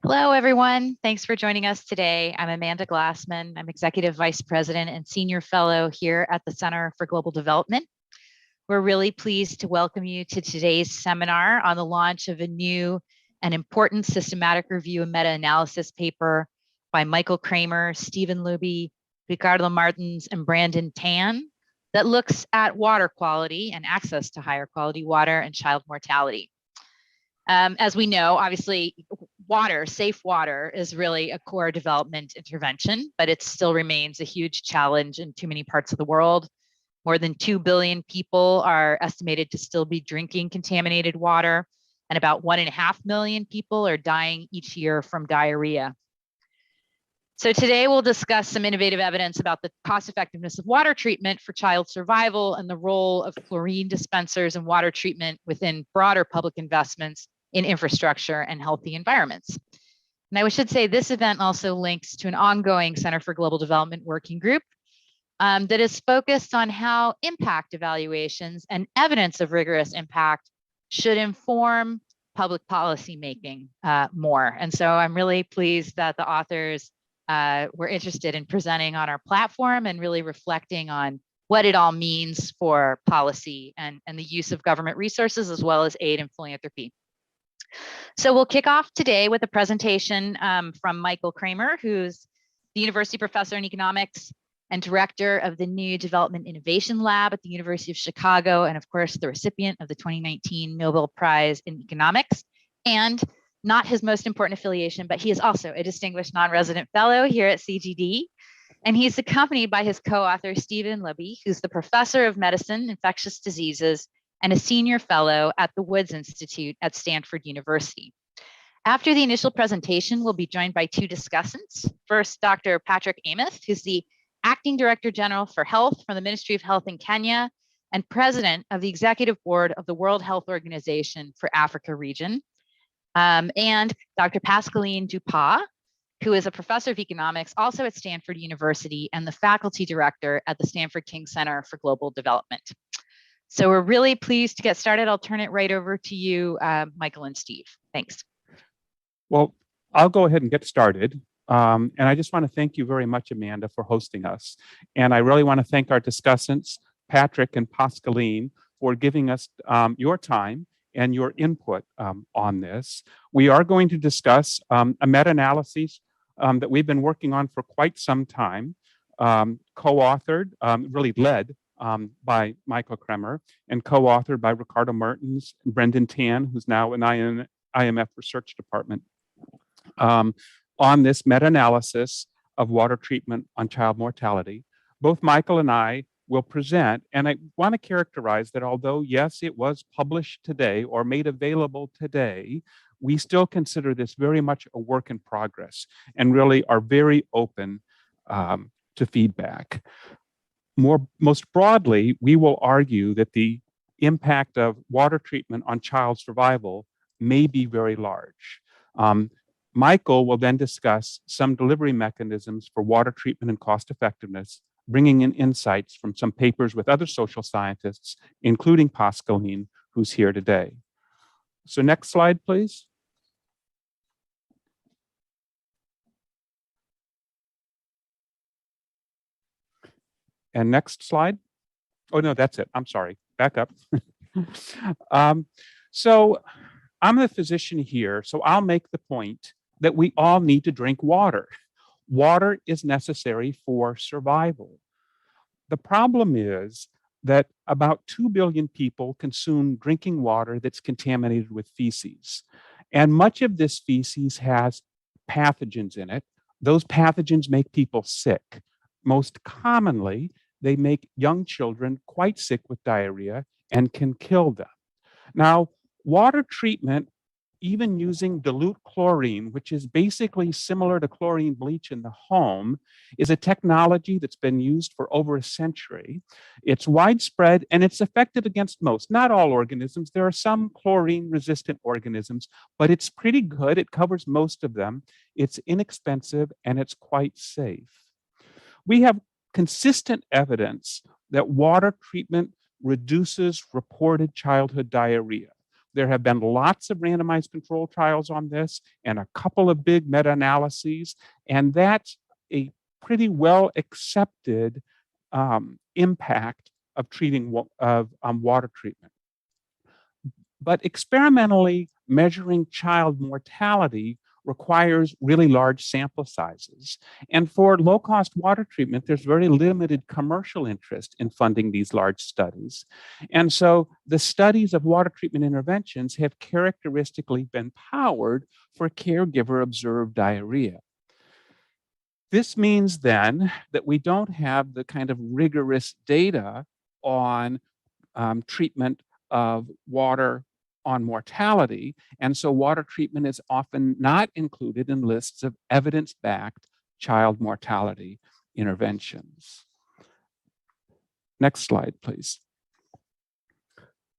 Hello, everyone. Thanks for joining us today. I'm Amanda Glassman. I'm Executive Vice President and Senior Fellow here at the Center for Global Development. We're really pleased to welcome you to today's seminar on the launch of a new and important systematic review and meta-analysis paper by Michael Kremer, Stephen Luby, Ricardo Martins, and Brandon Tan that looks at water quality and access to higher quality water and child mortality. As we know, obviously, safe water is really a core development intervention, but it still remains a huge challenge in too many parts of the world. More than 2 billion people are estimated to still be drinking contaminated water, and about 1.5 million people are dying each year from diarrhea. So today we'll discuss some innovative evidence about the cost effectiveness of water treatment for child survival and the role of chlorine dispensers and water treatment within broader public investments in infrastructure and healthy environments. And I should say this event also links to an ongoing Center for Global Development working group that is focused on how impact evaluations and evidence of rigorous impact should inform public policy making more. And so I'm really pleased that the authors were interested in presenting on our platform and really reflecting on what it all means for policy and the use of government resources as well as aid and philanthropy. So we'll kick off today with a presentation from Michael Kremer, who's the University Professor in Economics and Director of the New Development Innovation Lab at the University of Chicago, and of course, the recipient of the 2019 Nobel Prize in Economics, and not his most important affiliation, but he is also a distinguished non-resident fellow here at CGD. And he's accompanied by his co-author, Stephen Luby, who's the Professor of Medicine, Infectious Diseases, and a senior fellow at the Woods Institute at Stanford University. After the initial presentation, we'll be joined by two discussants. First, Dr. Patrick Amos, who's the Acting Director General for Health from the Ministry of Health in Kenya and President of the Executive Board of the World Health Organization for Africa region. And Dr. Pascaline Dupas, who is a professor of economics also at Stanford University and the faculty director at the Stanford King Center for Global Development. So we're really pleased to get started. I'll turn it right over to you, Michael and Steve. Thanks. Well, I'll go ahead and get started. And I just want to thank you very much, Amanda, for hosting us. And I really want to thank our discussants, Patrick and Pascaline, for giving us your time and your input on this. We are going to discuss a meta-analysis that we've been working on for quite some time, co-authored, really led by Michael Kremer, and co-authored by Ricardo Martins and Brendan Tan, who's now in IMF Research Department, on this meta-analysis of water treatment on child mortality. Both Michael and I will present, and I want to characterize that although, yes, it was published today or made available today, we still consider this very much a work in progress and really are very open to feedback. Most broadly, we will argue that the impact of water treatment on child survival may be very large. Michael will then discuss some delivery mechanisms for water treatment and cost effectiveness, bringing in insights from some papers with other social scientists, including Pascaline, who's here today. So next slide, please. And next slide. Oh, no, that's it. I'm sorry. Back up. So I'm a physician here, so I'll make the point that we all need to drink water. Water is necessary for survival. The problem is that about 2 billion people consume drinking water that's contaminated with feces. And much of this feces has pathogens in it. Those pathogens make people sick. Most commonly, they make young children quite sick with diarrhea and can kill them. Now, water treatment, even using dilute chlorine, which is basically similar to chlorine bleach in the home, is a technology that's been used for over a century. It's widespread and it's effective against most, not all organisms. There are some chlorine-resistant organisms, but it's pretty good. It covers most of them. It's inexpensive and it's quite safe. We have consistent evidence that water treatment reduces reported childhood diarrhea. There have been lots of randomized control trials on this and a couple of big meta-analyses, and that's a pretty well accepted impact of treating water treatment. But experimentally measuring child mortality requires really large sample sizes. And for low-cost water treatment, there's very limited commercial interest in funding these large studies. And so the studies of water treatment interventions have characteristically been powered for caregiver-observed diarrhea. This means then that we don't have the kind of rigorous data on treatment of water on mortality, and so water treatment is often not included in lists of evidence-backed child mortality interventions. Next slide, please.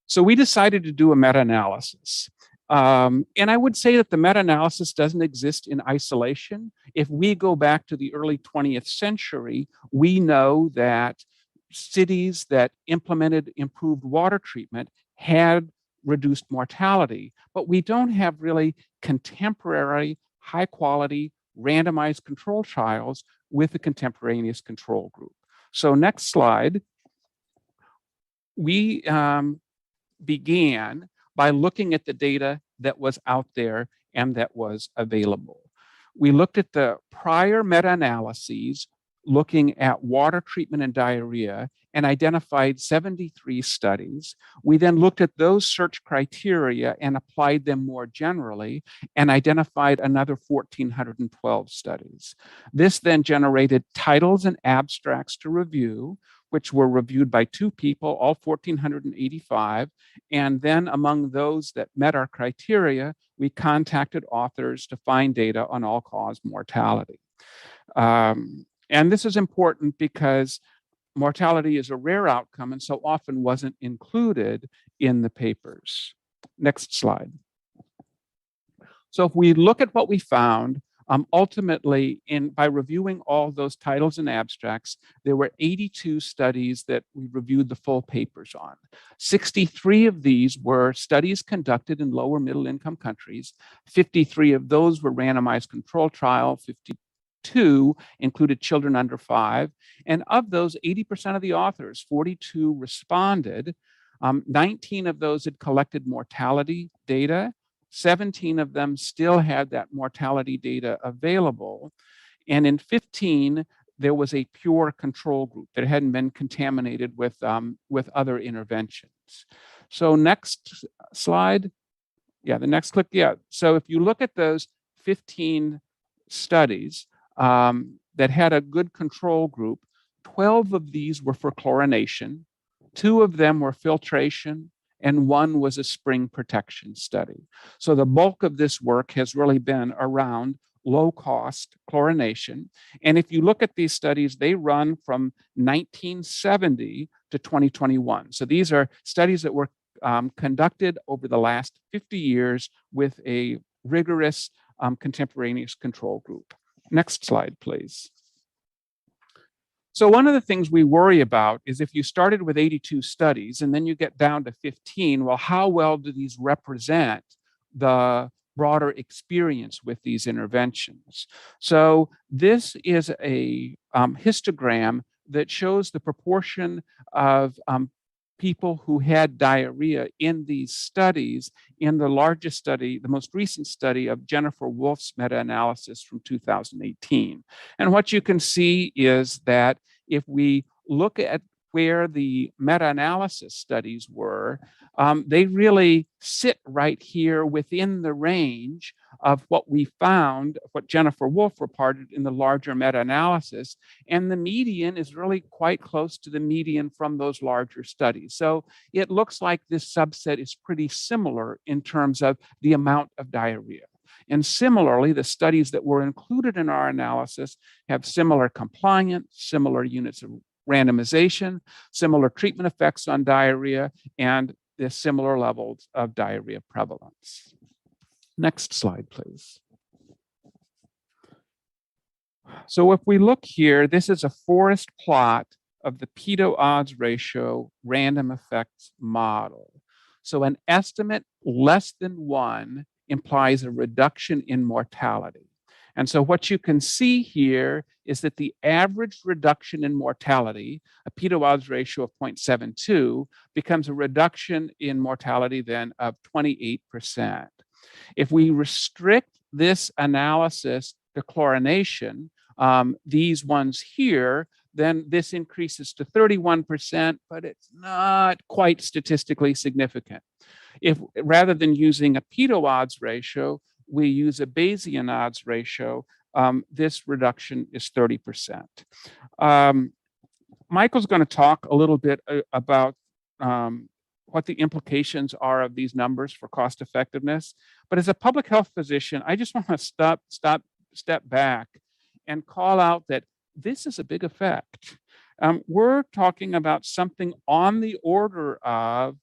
So we decided to do a meta-analysis. And I would say that the meta-analysis doesn't exist in isolation. If we go back to the early 20th century, we know that cities that implemented improved water treatment had reduced mortality, but we don't have really contemporary, high-quality, randomized control trials with a contemporaneous control group. So next slide. We began by looking at the data that was out there and that was available. We looked at the prior meta-analyses looking at water treatment and diarrhea and identified 73 studies. We then looked at those search criteria and applied them more generally and identified another 1,412 studies. This then generated titles and abstracts to review, which were reviewed by 2 people, all 1,485. And then among those that met our criteria, we contacted authors to find data on all-cause mortality. And this is important because mortality is a rare outcome and so often wasn't included in the papers. Next slide. So if we look at what we found, ultimately, by reviewing all those titles and abstracts, there were 82 studies that we reviewed the full papers on. 63 of these were studies conducted in lower middle income countries. 53 of those were randomized control trial. 52 included children under 5. And of those, 80% of the authors, 42 responded. 19 of those had collected mortality data. 17 of them still had that mortality data available. And in 15, there was a pure control group that hadn't been contaminated with other interventions. So next slide. Yeah, the next click. Yeah. So if you look at those 15 studies that had a good control group, 12 of these were for chlorination, 2 of them were filtration, and 1 was a spring protection study. So the bulk of this work has really been around low-cost chlorination. And if you look at these studies, they run from 1970 to 2021. So these are studies that were conducted over the last 50 years with a rigorous contemporaneous control group. Next slide, please. So one of the things we worry about is if you started with 82 studies and then you get down to 15, well, how well do these represent the broader experience with these interventions? So this is a histogram that shows the proportion of people who had diarrhea in these studies in the largest study, the most recent study of Jennifer Wolf's meta-analysis from 2018. And what you can see is that if we look at where the meta-analysis studies were, they really sit right here within the range of what we found, what Jennifer Wolf reported in the larger meta-analysis, and the median is really quite close to the median from those larger studies. So it looks like this subset is pretty similar in terms of the amount of diarrhea. And similarly, the studies that were included in our analysis have similar compliance, similar units of randomization, similar treatment effects on diarrhea, and the similar levels of diarrhea prevalence. Next slide, please. So if we look here, this is a forest plot of the pedo odds ratio random effects model. So an estimate less than 1 implies a reduction in mortality. And so what you can see here is that the average reduction in mortality, a p-to-odds ratio of 0.72, becomes a reduction in mortality then of 28%. If we restrict this analysis to chlorination, these ones here, then this increases to 31%, but it's not quite statistically significant. If rather than using a p-to-odds ratio, we use a Bayesian odds ratio, this reduction is 30%. Michael's going to talk a little bit about what the implications are of these numbers for cost effectiveness. But as a public health physician, I just want to step back and call out that this is a big effect. We're talking about something on the order of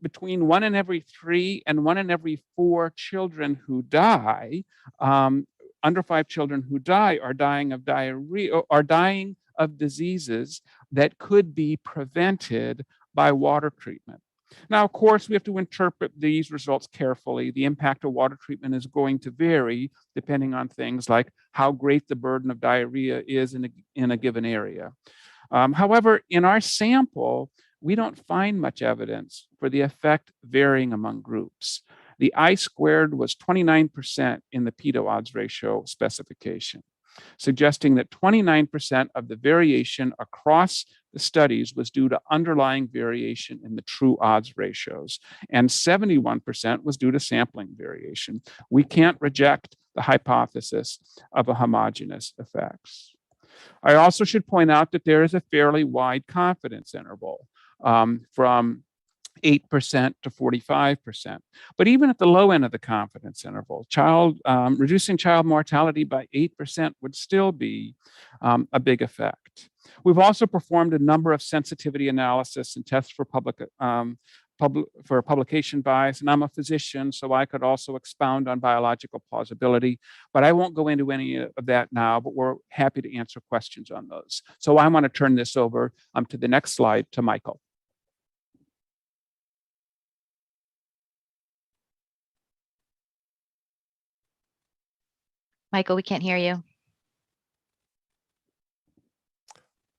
between 1 in every 3 and 1 in every 4 children who die, under 5 children who die are dying of diarrhea, are dying of diseases that could be prevented by water treatment. Now, of course, we have to interpret these results carefully. The impact of water treatment is going to vary depending on things like how great the burden of diarrhea is in a given area. However, in our sample, we don't find much evidence for the effect varying among groups. The I-squared was 29% in the p-to-odds ratio specification, suggesting that 29% of the variation across the studies was due to underlying variation in the true odds ratios, and 71% was due to sampling variation. We can't reject the hypothesis of a homogeneous effects. I also should point out that there is a fairly wide confidence interval, from 8% to 45%. But even at the low end of the confidence interval, reducing child mortality by 8% would still be a big effect. We've also performed a number of sensitivity analysis and tests for publication bias, and I'm a physician, so I could also expound on biological plausibility, but I won't go into any of that now, but we're happy to answer questions on those. So I want to turn this over to the next slide to Michael. Michael, we can't hear you.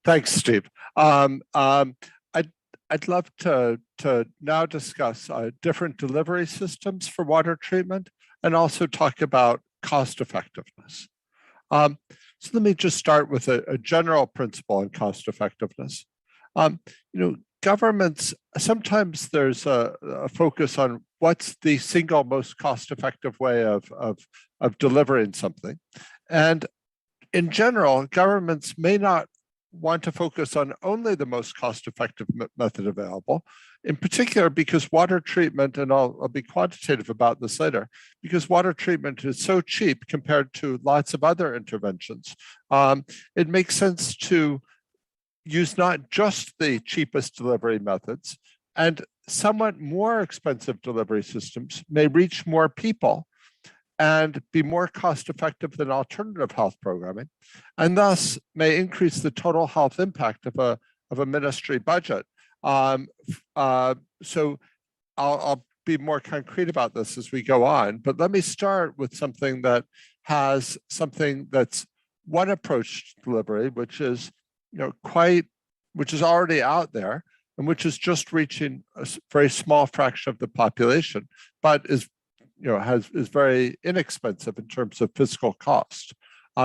Thanks, Steve. I'd love to now discuss different delivery systems for water treatment and also talk about cost effectiveness. So let me just start with a general principle on cost effectiveness. Governments, sometimes there's a focus on what's the single most cost-effective way of delivering something. And in general, governments may not want to focus on only the most cost-effective method available, in particular because water treatment, and I'll be quantitative about this later, because water treatment is so cheap compared to lots of other interventions. It makes sense to use not just the cheapest delivery methods, and somewhat more expensive delivery systems may reach more people and be more cost effective than alternative health programming, and thus may increase the total health impact of a ministry budget. So I'll be more concrete about this as we go on, but let me start with something that has something that's one approach to delivery, which is which is already out there and which is just reaching a very small fraction of the population, but is very inexpensive in terms of physical cost.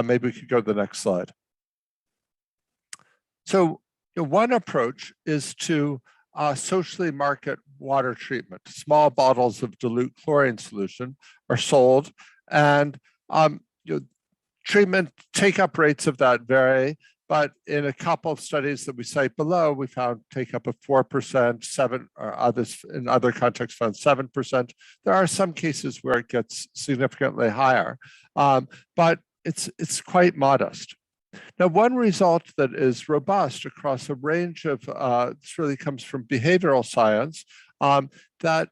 Maybe we could go to the next slide. So one approach is to socially market water treatment. Small bottles of dilute chlorine solution are sold, and treatment take-up rates of that vary. But in a couple of studies that we cite below, we found take-up of 4%, 7%, or others in other contexts found 7%. There are some cases where it gets significantly higher, but it's quite modest. Now, one result that is robust across a range of, this really comes from behavioral science, that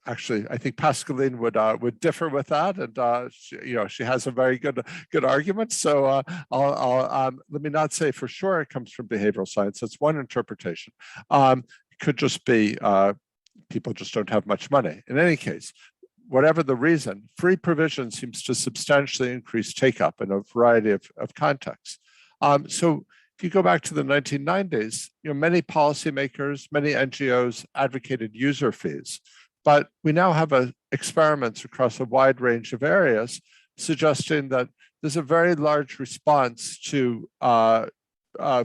actually, I think Pascaline would differ with that, and she has a very good argument. So let me not say for sure it comes from behavioral science. That's one interpretation. could just be people just don't have much money. In any case, whatever the reason, free provision seems to substantially increase take-up in a variety of contexts. So if you go back to the 1990s, many policymakers, many NGOs advocated user fees, but we now have experiments across a wide range of areas suggesting that there's a very large response to a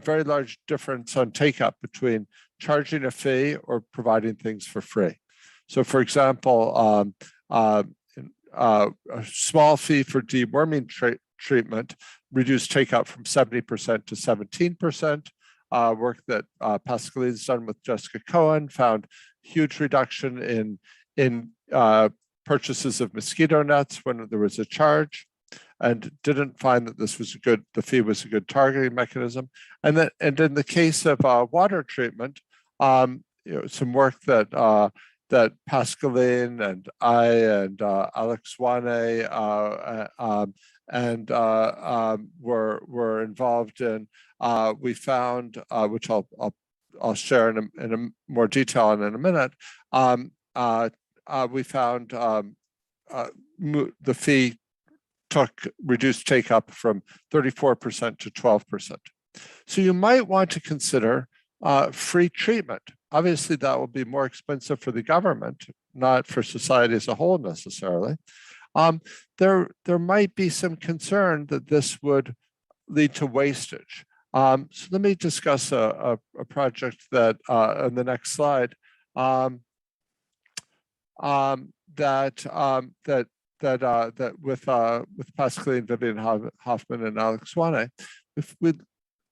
very large difference on take-up between charging a fee or providing things for free. So for example, a small fee for deworming treatment reduced take-up from 70% to 17%. Work that Pascaline's done with Jessica Cohen found huge reduction in purchases of mosquito nets when there was a charge, and didn't find that this was the fee was a good targeting mechanism. And in the case of water treatment, some work that Pascaline and I and Alex Wane were involved in, we found, which I'll share in a more detail in a minute. We found the fee reduced take up from 34% to 12%. So you might want to consider free treatment. Obviously, that will be more expensive for the government, not for society as a whole necessarily. There might be some concern that this would lead to wastage. So let me discuss a project that on the next slide that with Pascaline, Vivian Hoffman, and Alex Wane, if we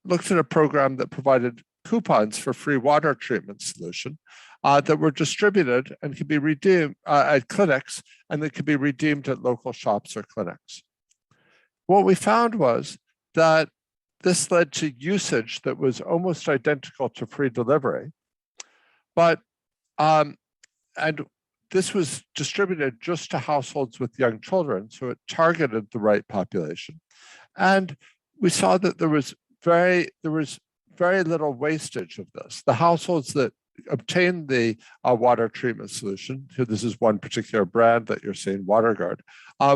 looked at a program that provided coupons for free water treatment solution that were distributed and could be redeemed at clinics, and that could be redeemed at local shops or clinics. What we found was that this led to usage that was almost identical to free delivery, but and this was distributed just to households with young children, so it targeted the right population. And we saw that there was very little wastage of this. The households that obtained the water treatment solution, so this is one particular brand that you're seeing, WaterGuard,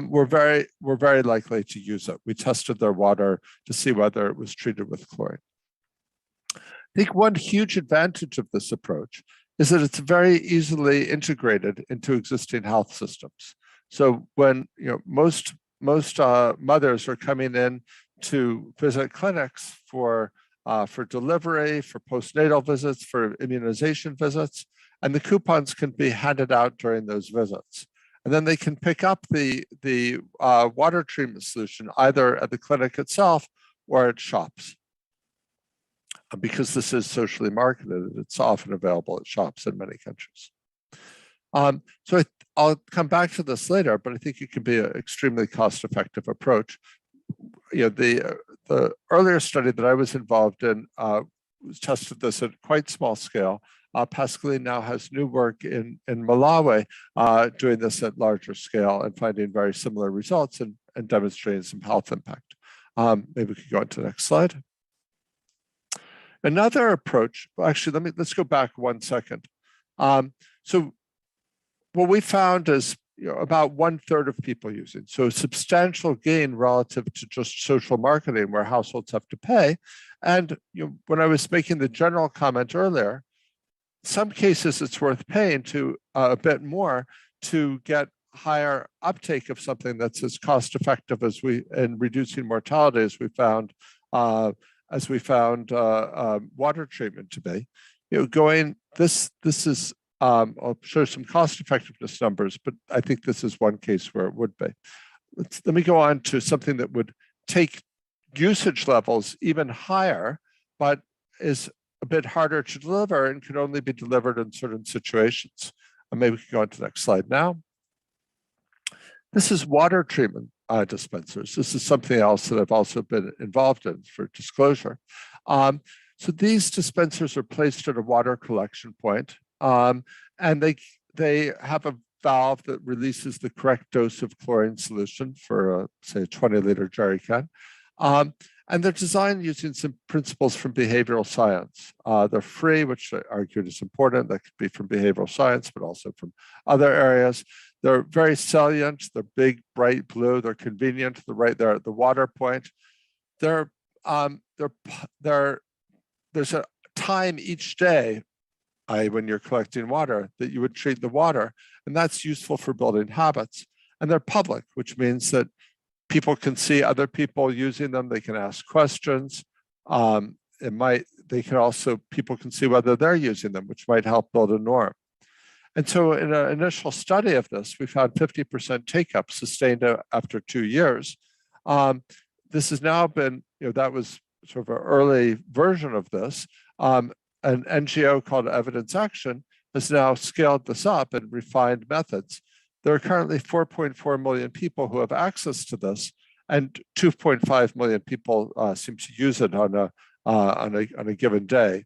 were very likely to use it. We tested their water to see whether it was treated with chlorine. I think one huge advantage of this approach is that it's very easily integrated into existing health systems. So when most mothers are coming in to visit clinics for delivery, for postnatal visits, for immunization visits, and the coupons can be handed out during those visits. And then they can pick up the water treatment solution either at the clinic itself or at shops. Because this is socially marketed, it's often available at shops in many countries. So I'll come back to this later, but I think it can be an extremely cost-effective approach. The earlier study that I was involved in tested this at quite small scale. Pascaline now has new work in Malawi doing this at larger scale and finding very similar results and demonstrating some health impact. Maybe we could go on to the next slide. Another approach, well, actually, let's go back 1 second. So what we found is about 1/3 of people using, so a substantial gain relative to just social marketing where households have to pay. And when I was making the general comment earlier, in some cases it's worth paying to a bit more to get higher uptake of something that's as cost effective as in reducing mortality as we found water treatment to be. This is I'll show some cost effectiveness numbers, but I think this is one case where it would be. Let me go on to something that would take usage levels even higher, but is a bit harder to deliver and can only be delivered in certain situations. And maybe we can go on to the next slide now. This is water treatment dispensers. This is something else that I've also been involved in for disclosure. So these dispensers are placed at a water collection point, and they have a valve that releases the correct dose of chlorine solution for say a 20-liter jerry can. And they're designed using some principles from behavioral science. They're free, which I argued is important. That could be from behavioral science, but also from other areas. They're very salient. They're big, bright blue. They're convenient. They're right there at the water point. There's a time each day, when you're collecting water, that you would treat the water, and that's useful for building habits. And they're public, which means that people can see other people using them. They can ask questions. People can see whether they're using them, which might help build a norm. And so in an initial study of this, we found 50% take-up sustained after 2 years. This has now been, that was sort of an early version of this. An NGO called Evidence Action has now scaled this up and refined methods. There are currently 4.4 million people who have access to this, and 2.5 million people seem to use it on a given day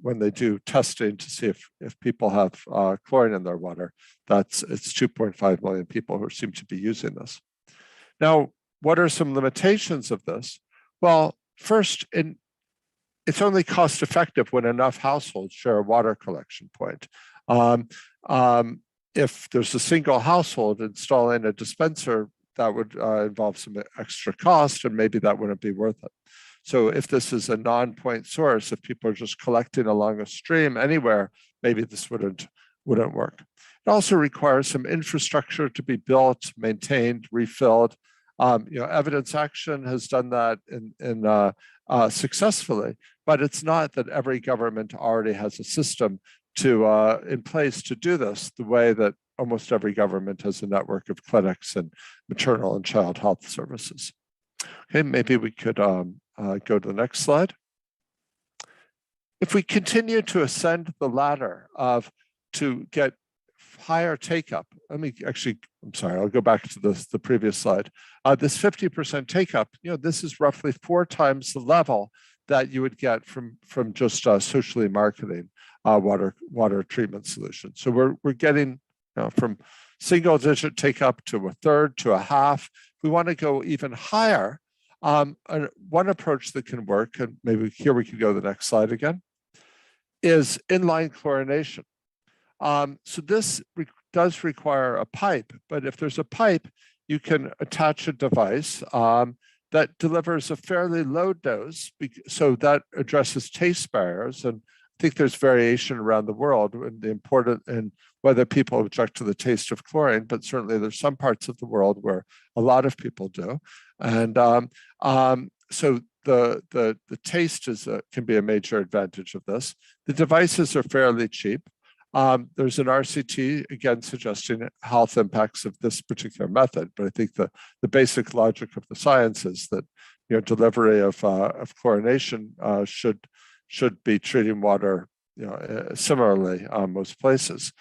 when they do testing to see if people have chlorine in their water. It's 2.5 million people who seem to be using this. Now, what are some limitations of this? Well, first, it's only cost effective when enough households share a water collection point. If there's a single household installing a dispenser, that would involve some extra cost, and maybe that wouldn't be worth it. So if this is a non-point source, if people are just collecting along a stream anywhere, maybe this wouldn't work. It also requires some infrastructure to be built, maintained, refilled. Evidence Action has done that successfully, but it's not that every government already has a system in place to do this, the way that almost every government has a network of clinics and maternal and child health services. Okay, maybe we could go to the next slide. If we continue to ascend the ladder to get higher take-up, I'll go back to the previous slide. This 50% take-up, this is roughly 4 times the level that you would get from just socially marketing water treatment solutions. So we're getting from single-digit take-up to a third to a half. We want to go even higher. One approach that can work, and maybe here we can go to the next slide again, is inline chlorination. So this does require a pipe, but if there's a pipe, you can attach a device that delivers a fairly low dose, so that addresses taste barriers. And I think there's variation around the world and whether people object to the taste of chlorine, but certainly there's some parts of the world where a lot of people do. And so the taste can be a major advantage of this. The devices are fairly cheap. There's an RCT, again, suggesting health impacts of this particular method, but I think the basic logic of the science is that delivery of chlorination should be treating water similarly most places,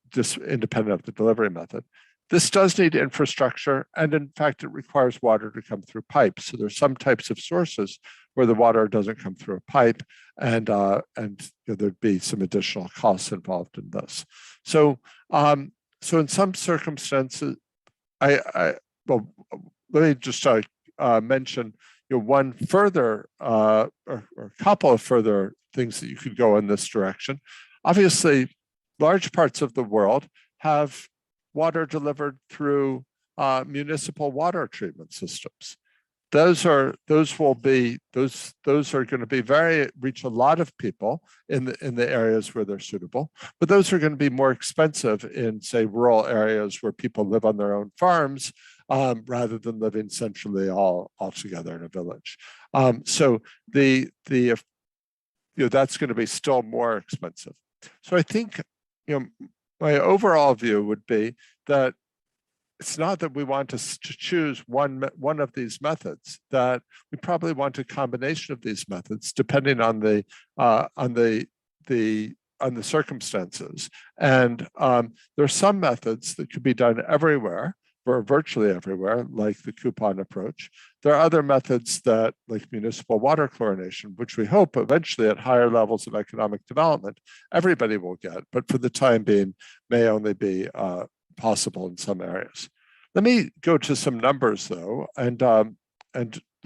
just independent of the delivery method. This does need infrastructure, and in fact, it requires water to come through pipes. So there's some types of sources where the water doesn't come through a pipe, and there'd be some additional costs involved in this. So in some circumstances, let me just mention one further or a couple of further things that you could go in this direction. Obviously, large parts of the world have water delivered through municipal water treatment systems. Those are going to be reach a lot of people in the areas where they're suitable, but those are going to be more expensive in, say, rural areas where people live on their own farms rather than living centrally all together in a village. So that's going to be still more expensive. So I think my overall view would be that it's not that we want to choose one of these methods, that we probably want a combination of these methods depending on the circumstances. And there are some methods that could be done everywhere, or virtually everywhere, like the coupon approach. There are other methods that, like municipal water chlorination, which we hope eventually at higher levels of economic development, everybody will get, but for the time being may only be possible in some areas. Let me go to some numbers though, and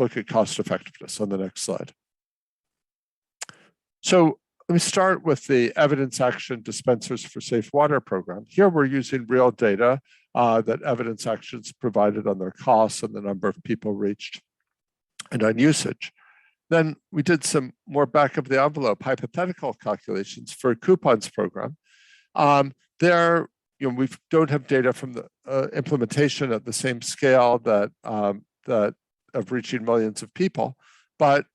look at cost effectiveness on the next slide. So let me start with the Evidence Action Dispensers for Safe Water program. Here we're using real data that Evidence Action's provided on their costs and the number of people reached and on usage. Then we did some more back of the envelope hypothetical calculations for a coupons program. There, we don't have data from the implementation at the same scale that of reaching millions of people, but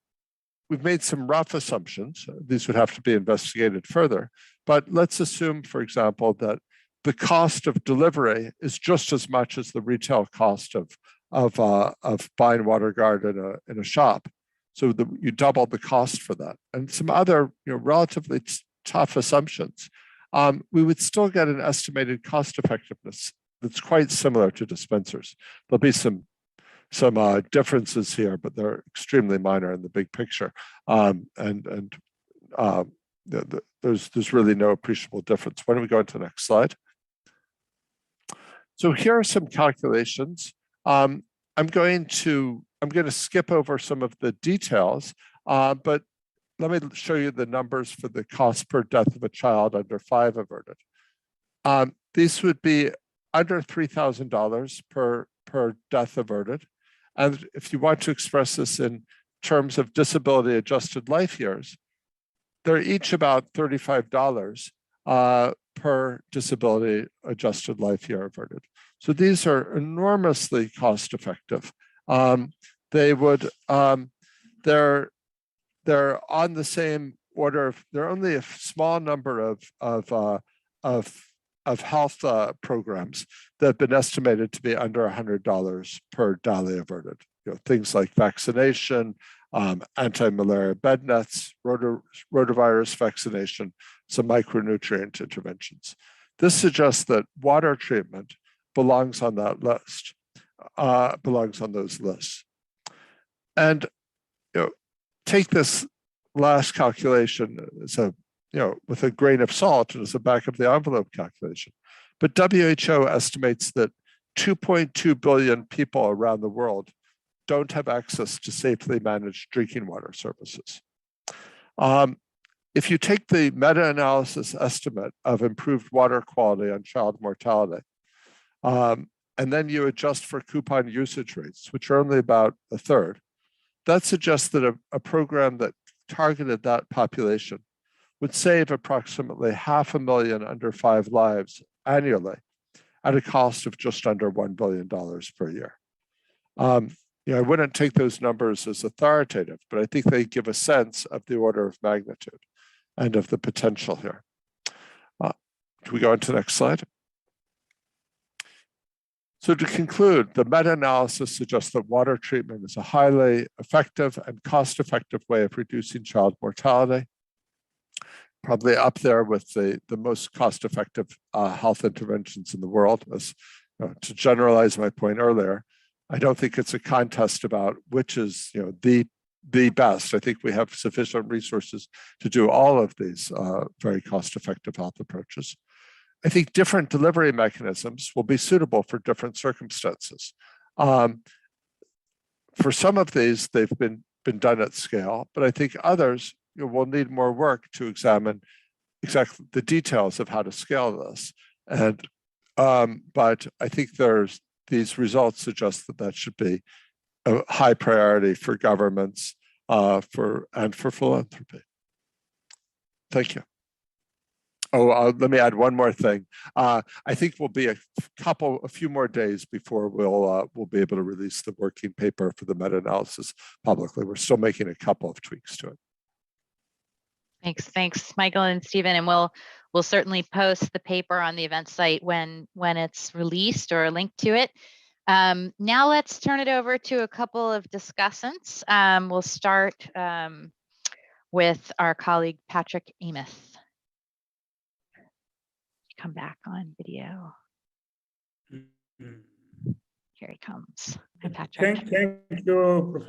we've made some rough assumptions. These would have to be investigated further. But let's assume, for example, that the cost of delivery is just as much as the retail cost of buying WaterGuard in a shop. So you double the cost for that. And some other relatively tough assumptions. We would still get an estimated cost effectiveness that's quite similar to dispensers. There'll be some differences here, but they're extremely minor in the big picture. There's really no appreciable difference. Why don't we go into the next slide? So here are some calculations. I'm going to skip over some of the details, but let me show you the numbers for the cost per death of a child under 5 averted. These would be under $3,000 per death averted. And if you want to express this in terms of disability adjusted life years, they're each about $35 per disability adjusted life year averted. So these are enormously cost effective. They're on the same order. They're only a small number of health programs that have been estimated to be under $100 per DALY averted. Things like vaccination, anti-malaria bed nets, rotavirus vaccination, some micronutrient interventions. This suggests that water treatment belongs on that list, belongs on those lists. And take this last calculation as with a grain of salt and as a back of the envelope calculation. But WHO estimates that 2.2 billion people around the world don't have access to safely managed drinking water services. If you take the meta-analysis estimate of improved water quality on child mortality, and then you adjust for coupon usage rates, which are only about a third, that suggests that a program that targeted that population would save approximately 500,000 under 5 lives annually at a cost of just under $1 billion per year. I wouldn't take those numbers as authoritative, but I think they give a sense of the order of magnitude and of the potential here. Can we go on to the next slide? So to conclude, the meta-analysis suggests that water treatment is a highly effective and cost-effective way of reducing child mortality, probably up there with the most cost-effective health interventions in the world. As to generalize my point earlier, I don't think it's a contest about which is the best. I think we have sufficient resources to do all of these very cost-effective health approaches. I think different delivery mechanisms will be suitable for different circumstances. For some of these, they've been done at scale, but I think others will need more work to examine exactly the details of how to scale this. But I think these results suggest that should be a high priority for governments and for philanthropy. Thank you. Oh, let me add one more thing. I think we'll be a few more days before we'll be able to release the working paper for the meta-analysis publicly. We're still making a couple of tweaks to it. Thanks, Michael and Stephen, and we'll certainly post the paper on the event site when it's released or a link to it. Now let's turn it over to a couple of discussants. We'll start with our colleague Patrick Amos. Come back on video. Here he comes. Hi, Patrick. Thank you,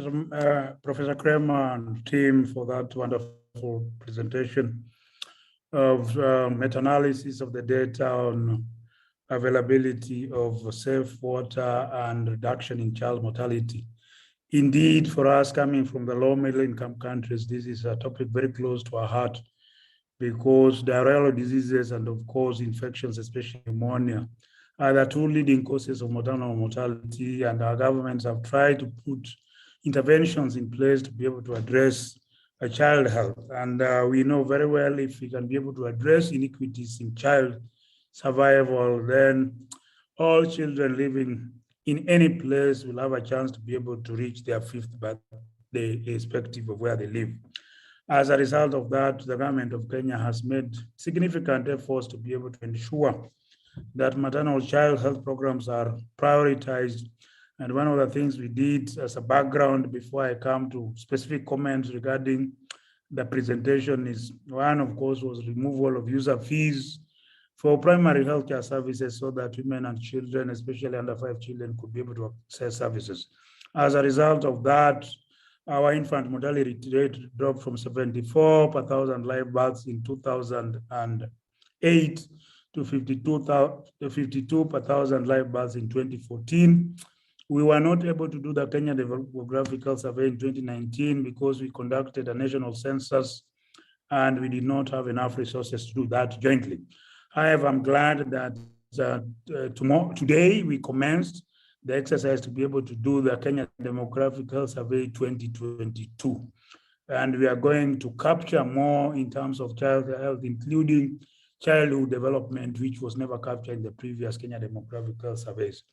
Professor Kremer and team for that wonderful presentation of meta-analysis of the data on availability of safe water and reduction in child mortality Indeed, for us coming from the low middle income countries, this is a topic very close to our heart because diarrheal diseases and of course infections, especially pneumonia, are the two leading causes of maternal mortality, and our governments have tried to put interventions in place to be able to address child health. And we know very well if we can be able to address inequities in child survival, then all children living in any place will have a chance to be able to reach their fifth birthday, irrespective of where they live. As a result of that, the government of Kenya has made significant efforts to be able to ensure that maternal child health programs are prioritized. And one of the things we did as a background before I come to specific comments regarding the presentation is one, of course, was removal of user fees for primary healthcare services so that women and children, especially under 5 children, could be able to access services. As a result of that, our infant mortality rate dropped from 74 per thousand live births in 2008 to 52 per thousand live births in 2014. We were not able to do the Kenya Demographical Survey in 2019 because we conducted a national census and we did not have enough resources to do that jointly. However, I'm glad that today we commenced the exercise to be able to do the Kenya Demographical Survey 2022. And we are going to capture more in terms of child health, including childhood development, which was never captured in the previous Kenya Demographical Surveys.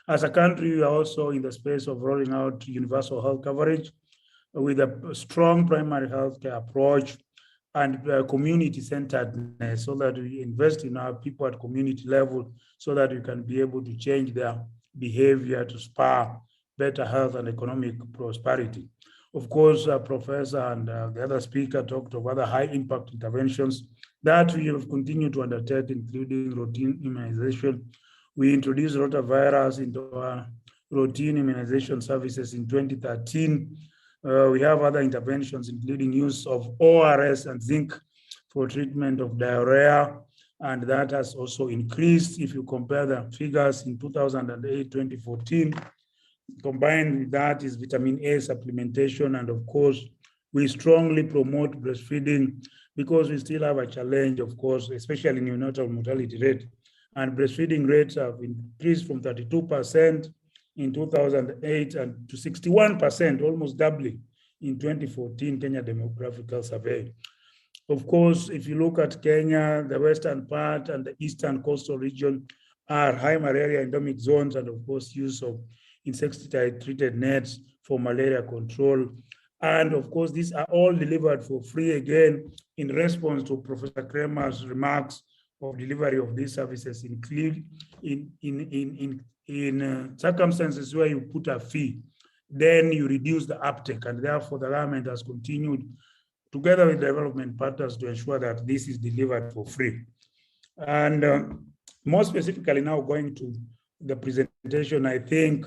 As a country, we are also in the space of rolling out universal health coverage with a strong primary healthcare approach and community-centeredness so that we invest in our people at community level so that we can be able to change their behavior to spur better health and economic prosperity. Of course, Professor and the other speaker talked of other high-impact interventions that we have continued to undertake, including routine immunization. We introduced rotavirus into our routine immunization services in 2013. We have other interventions, including use of ORS and zinc for treatment of diarrhea, and that has also increased. If you compare the figures in 2008, 2014, combined with that is vitamin A supplementation, and of course, we strongly promote breastfeeding because we still have a challenge, of course, especially in neonatal mortality rate. And breastfeeding rates have increased from 32% in 2008 and to 61%, almost doubling in 2014 Kenya Demographical Survey. Of course, if you look at Kenya, the western part and the eastern coastal region are high malaria endemic zones, and of course, use of insecticide-treated nets for malaria control. And of course, these are all delivered for free, again, in response to Professor Kremer's remarks of delivery of these services, include in circumstances where you put a fee, then you reduce the uptake, and therefore the government has continued together with development partners to ensure that this is delivered for free. And more specifically now going to the presentation, I think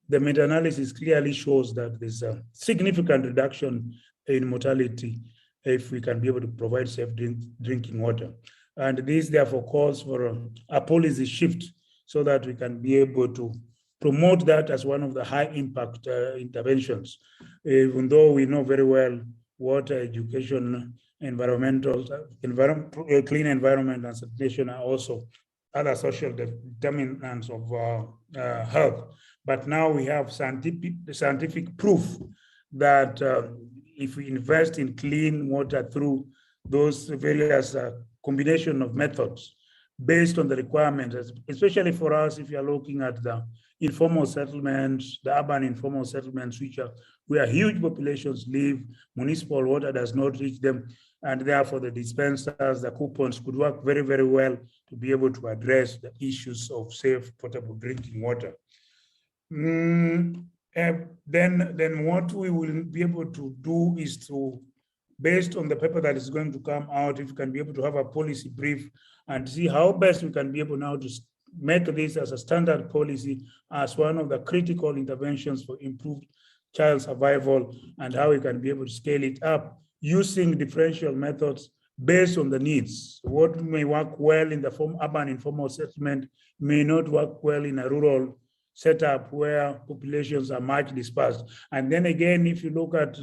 the meta-analysis clearly shows that there's a significant reduction in mortality if we can be able to provide safe drinking water. And this therefore calls for a policy shift so that we can be able to promote that as one of the high impact interventions, even though we know very well water, education, environmental, clean environment and sanitation are also other social determinants of health. But now we have scientific proof that if we invest in clean water through those various combination of methods based on the requirements, especially for us, if you're looking at the informal settlements, the urban informal settlements, which are where huge populations live, municipal water does not reach them, and therefore the dispensers, the coupons could work very, very well to be able to address the issues of safe, potable drinking water. Then what we will be able to do is to, based on the paper that is going to come out, if we can be able to have a policy brief and see how best we can be able now to make this as a standard policy as one of the critical interventions for improved child survival, and how we can be able to scale it up using differential methods based on the needs. What may work well in the urban informal settlement may not work well in a rural setup where populations are much dispersed. And then again, if you look at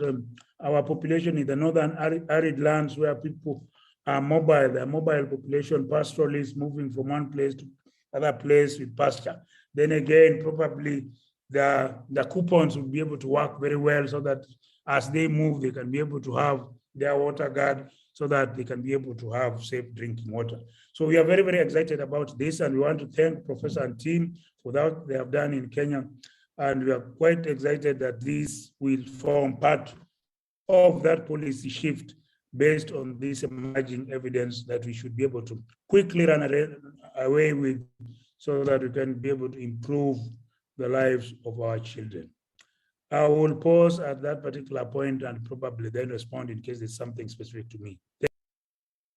our population in the northern arid lands where people are mobile, the mobile population, pastoralists moving from one place to other place with pasture, then again, probably the coupons will be able to work very well so that as they move, they can be able to have their water guard so that they can be able to have safe drinking water. So we are very, very excited about this, and we want to thank Professor and team for what they have done in Kenya. And we are quite excited that this will form part of that policy shift based on this emerging evidence that we should be able to quickly run away with so that we can be able to improve the lives of our children. I will pause at that particular point and probably then respond in case there's something specific to me.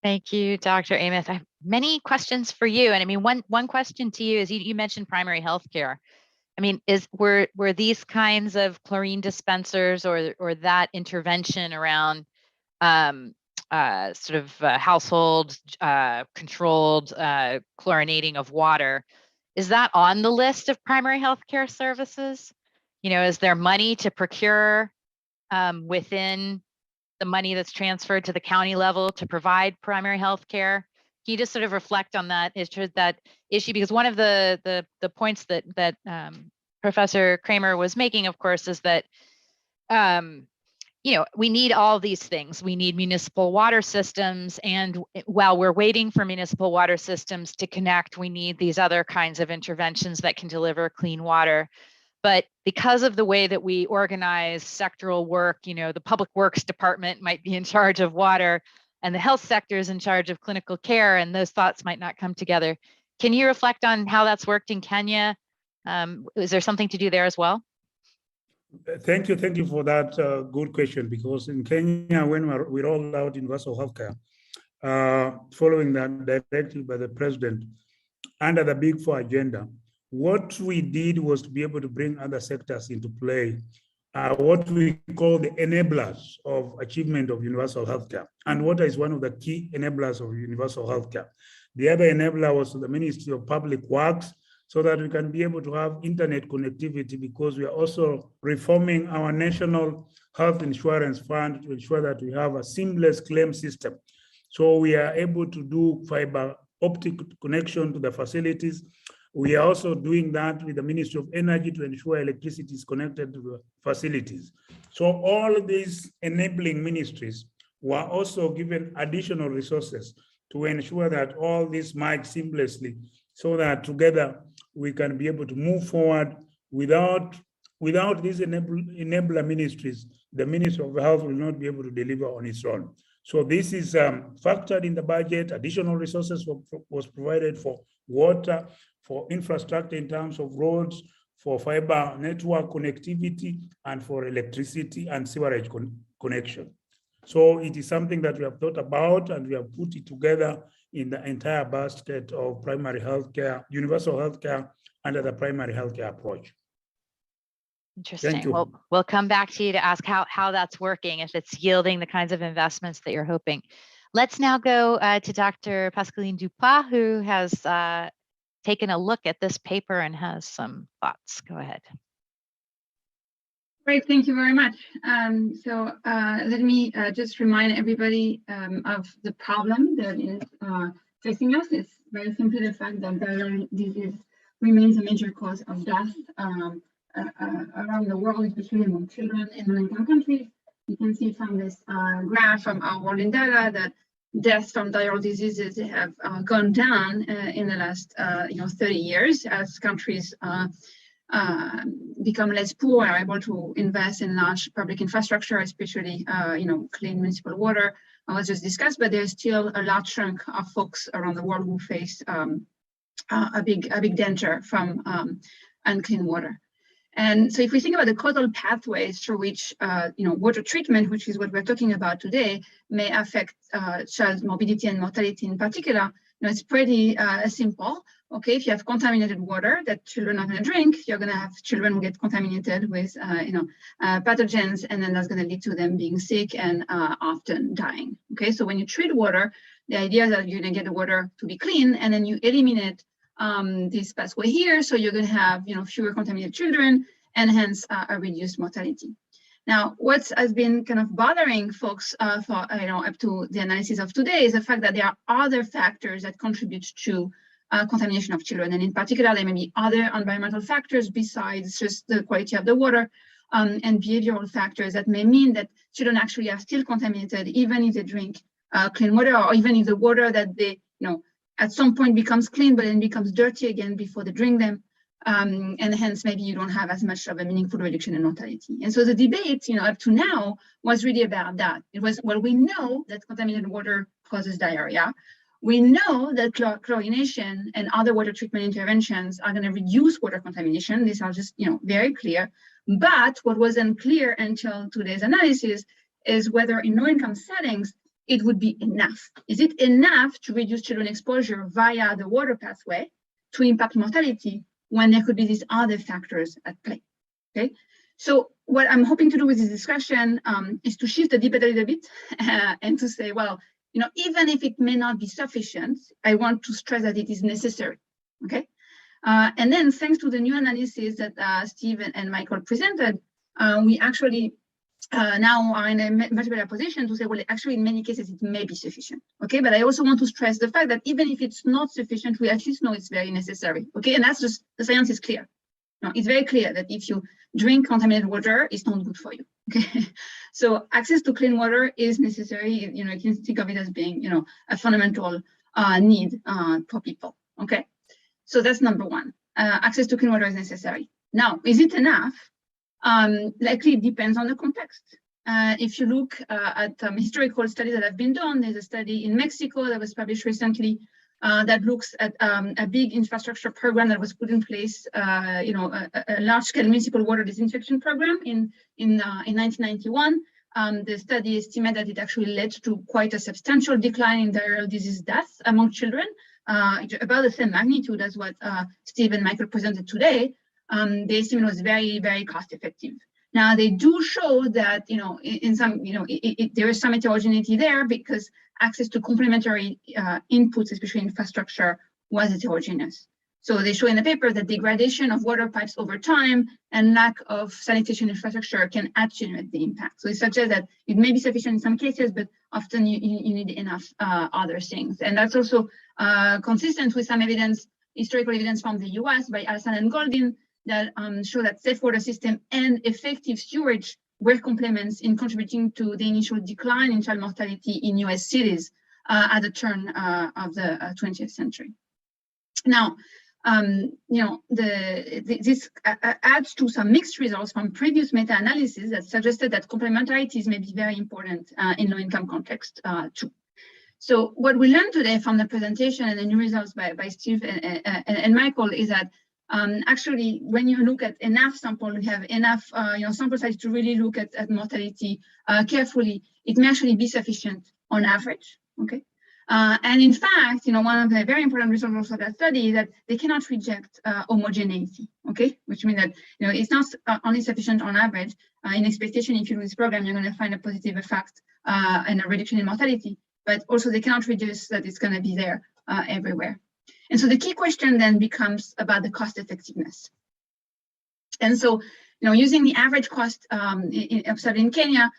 Thank you, Dr. Amos. I have many questions for you. And I mean, one question to you is you mentioned primary health care. I mean, were these kinds of chlorine dispensers or that intervention around household controlled chlorinating of water, is that on the list of primary health care services? You know, is there money to procure within the money that's transferred to the county level to provide primary health care? Can you just sort of reflect on that issue? Because one of the points that Professor Kremer was making, of course, is that you know, we need all these things. We need municipal water systems, and while we're waiting for municipal water systems to connect, we need these other kinds of interventions that can deliver clean water. But because of the way that we organize sectoral work, you know, the public works department might be in charge of water and the health sector is in charge of clinical care, and those thoughts might not come together. Can you reflect on how that's worked in Kenya? Is there something to do there as well? Thank you for that good question, because in Kenya, when we rolled out universal healthcare, following that directive by the president under the Big Four agenda, what we did was to be able to bring other sectors into play, what we call the enablers of achievement of universal healthcare. And water is one of the key enablers of universal healthcare. The other enabler was the Ministry of Public Works, so that we can be able to have internet connectivity, because we are also reforming our national health insurance fund to ensure that we have a seamless claim system. So we are able to do fiber optic connection to the facilities. We are also doing that with the Ministry of Energy to ensure electricity is connected to the facilities. So all of these enabling ministries were also given additional resources to ensure that all this might seamlessly, so that together we can be able to move forward. Without these enabler ministries, the Ministry of Health will not be able to deliver on its own. So this is factored in the budget. Additional resources was provided for water, for infrastructure in terms of roads, for fiber network connectivity, and for electricity and sewerage connection. So it is something that we have thought about, and we have put it together in the entire basket of primary healthcare, universal healthcare under the primary healthcare approach. Interesting. Thank you. Well, we'll come back to you to ask how that's working, if it's yielding the kinds of investments that you're hoping. Let's now go to Dr. Pascaline Dupas, who has taken a look at this paper and has some thoughts. Go ahead. Great, thank you very much. Let me just remind everybody of the problem that is facing us. It's very simply the fact that diarrheal disease remains a major cause of death around the world, especially among children in low-income countries. You can see from this graph from our world in data that deaths from diarrheal diseases have gone down in the last 30 years as countries become less poor, are able to invest in large public infrastructure, especially clean municipal water. I was just discussed, but there's still a large chunk of folks around the world who face a big danger from unclean water. And so if we think about the causal pathways through which water treatment, which is what we're talking about today, may affect child morbidity and mortality in particular, it's pretty simple. Okay, if you have contaminated water that children are going to drink, you're going to have children who get contaminated with pathogens, and then that's going to lead to them being sick and often dying. Okay, so when you treat water, the idea is that you're going to get the water to be clean, and then you eliminate this pathway here. So you're going to have, fewer contaminated children and hence a reduced mortality. Now, what has been kind of bothering folks for up to the analysis of today is the fact that there are other factors that contribute to contamination of children, and in particular, there may be other environmental factors besides just the quality of the water and behavioral factors that may mean that children actually are still contaminated even if they drink clean water, or even if the water that they at some point becomes clean but then becomes dirty again before they drink them. And hence maybe you don't have as much of a meaningful reduction in mortality. And so the debate, up to now was really about that. It was, well, we know that contaminated water causes diarrhea. We know that chlorination and other water treatment interventions are going to reduce water contamination. These are just, very clear. But what wasn't clear until today's analysis is whether in low-income settings, it would be enough. Is it enough to reduce children exposure via the water pathway to impact mortality when there could be these other factors at play? Okay. So what I'm hoping to do with this discussion is to shift the debate a little bit and to say, well, even if it may not be sufficient, I want to stress that it is necessary. Okay. And then thanks to the new analysis that Steve and Michael presented, we actually now are in a much better position to say, well, actually, in many cases, it may be sufficient. Okay, but I also want to stress the fact that even if it's not sufficient, we at least know it's very necessary. Okay, and that's just, the science is clear. No, it's very clear that if you drink contaminated water, it's not good for you. Okay, so access to clean water is necessary. You can think of it as being, a fundamental need for people. Okay, so that's number one. Access to clean water is necessary. Now, is it enough? Likely it depends on the context. If you look at historical studies that have been done, there's a study in Mexico that was published recently that looks at a big infrastructure program that was put in place, a large-scale municipal water disinfection program in 1991. The study estimated that it actually led to quite a substantial decline in diarrheal disease deaths among children, about the same magnitude as what Steve and Michael presented today. The estimate was very, very cost effective. Now they do show that, in some, there is some heterogeneity there because access to complementary inputs, especially infrastructure, was heterogeneous. So they show in the paper that degradation of water pipes over time and lack of sanitation infrastructure can attenuate the impact. So it suggests that it may be sufficient in some cases, but often you need enough other things. And that's also consistent with some evidence, historical evidence from the US by Alsan and Goldin, that show that safe water system and effective storage were complements in contributing to the initial decline in child mortality in US cities at the turn of the 20th century. Now, this adds to some mixed results from previous meta-analysis that suggested that complementarities may be very important in low-income context too. So what we learned today from the presentation and the new results by Steve and Michael is that actually, when you look at enough sample, you have enough sample size to really look at mortality carefully, it may actually be sufficient on average, okay? And in fact, one of the very important results of that study is that they cannot reject homogeneity, okay? Which means that, it's not only sufficient on average. In expectation, if you do this program, you're going to find a positive effect and a reduction in mortality, but also they cannot reduce that it's going to be there everywhere. And so the key question then becomes about the cost effectiveness. And so, using the average cost observed in Kenya,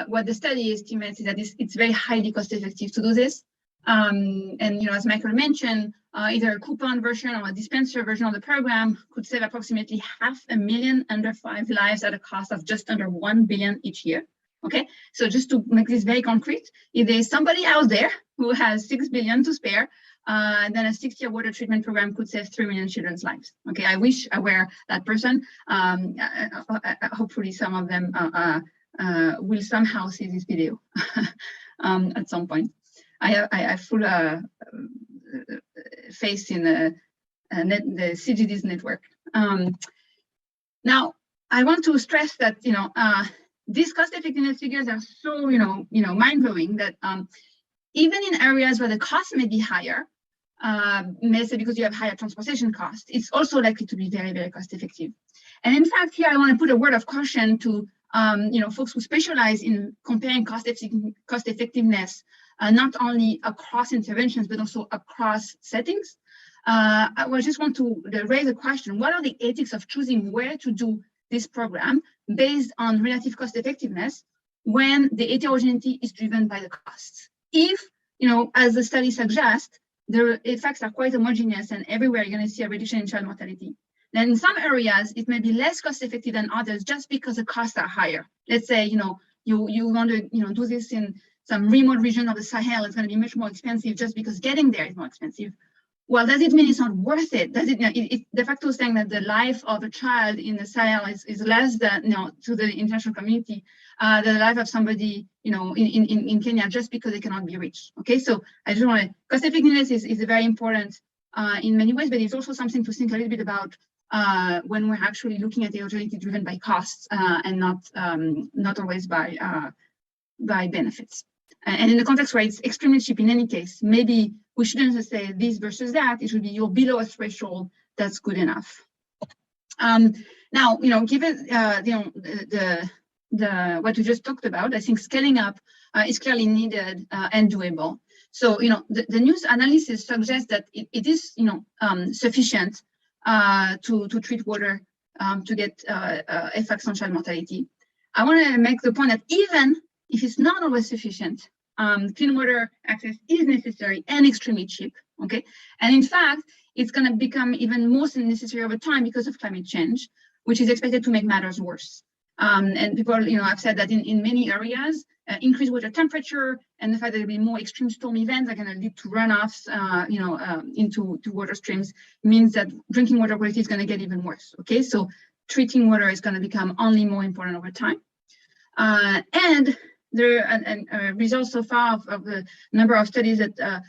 what the study estimates is that it's very highly cost effective to do this. And as Michael mentioned, either a coupon version or a dispenser version of the program could save approximately 500,000 under 5 lives at a cost of just under 1 billion each year. Okay, so just to make this very concrete, if there's somebody out there who has 6 billion to spare, then a 6-year water treatment program could save 3 million children's lives. Okay, I wish I were that person. Hopefully some of them will somehow see this video at some point. I have full faith in the CGD's network. Now, I want to stress that, these cost effectiveness figures are so, mind-blowing that even in areas where the cost may be higher, may say because you have higher transportation costs, it's also likely to be very, very cost effective. And in fact, here I want to put a word of caution to folks who specialize in comparing cost effectiveness, not only across interventions, but also across settings. I just want to raise a question. What are the ethics of choosing where to do this program based on relative cost effectiveness when the heterogeneity is driven by the costs? If, as the study suggests, the effects are quite homogeneous and everywhere you're going to see a reduction in child mortality, then in some areas, it may be less cost effective than others just because the costs are higher. Let's say, you want to, do this in some remote region of the Sahel, it's going to be much more expensive just because getting there is more expensive. Well, does it mean it's not worth it? Does it, de facto saying that the life of a child in the Sahel is less than, to the international community, the life of somebody, in Kenya just because they cannot be reached. Okay, so I just want to, cost effectiveness is very important in many ways, but it's also something to think a little bit about when we're actually looking at the heterogeneity driven by costs and not always by benefits. And in the context where it's extremely cheap in any case, maybe we shouldn't just say this versus that. It should be you're below a threshold that's good enough. Now, given what we just talked about, I think scaling up is clearly needed and doable. So, the news analysis suggests that it is, sufficient to treat water to get effects on child mortality. I want to make the point that even if it's not always sufficient, clean water access is necessary and extremely cheap, okay? And in fact, it's going to become even more necessary over time because of climate change, which is expected to make matters worse. And people, have said that in many areas, increased water temperature and the fact that there'll be more extreme storm events are going to lead to runoffs, into water streams means that drinking water quality is going to get even worse, okay? So treating water is going to become only more important over time. And there are results so far of the number of studies that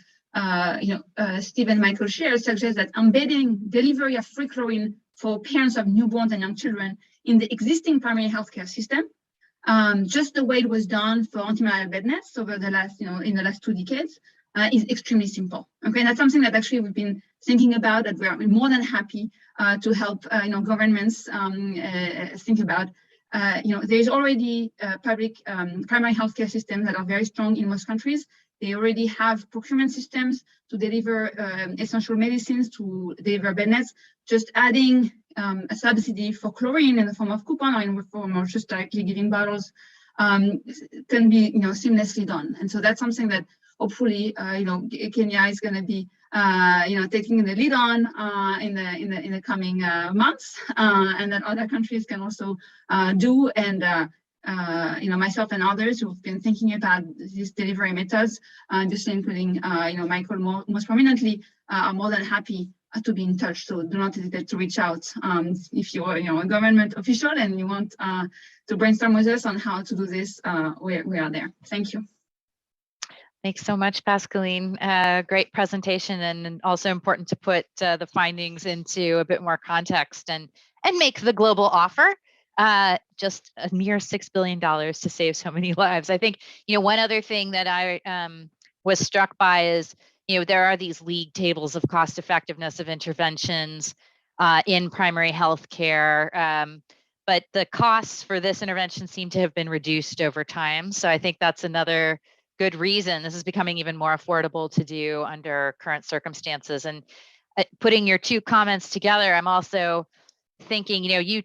Steve and Michael shared suggest that embedding delivery of free chlorine for parents of newborns and young children in the existing primary healthcare system, just the way it was done for antimalarial bed nets over the last, in the last 2 decades, is extremely simple. Okay, and that's something that actually we've been thinking about, that we're more than happy to help, governments think about. There's already public primary healthcare systems that are very strong in most countries. They already have procurement systems to deliver essential medicines, to deliver bed nets. Just adding a subsidy for chlorine in the form of coupon or in the form of just directly giving bottles can be, seamlessly done. And so that's something that hopefully, Kenya is going to be, taking the lead on in the coming months, and that other countries can also do. And myself and others who've been thinking about these delivery methods, just including Michael most prominently, are more than happy to be in touch. So do not hesitate to reach out if you're a government official and you want to brainstorm with us on how to do this. We are there. Thank you. Thanks so much, Pascaline. Great presentation, and also important to put the findings into a bit more context and make the global offer. Just a mere $6 billion to save so many lives. I think, one other thing that I was struck by is, there are these league tables of cost effectiveness of interventions in primary health care, but the costs for this intervention seem to have been reduced over time. So I think that's another good reason this is becoming even more affordable to do under current circumstances. And putting your two comments together, I'm also thinking, you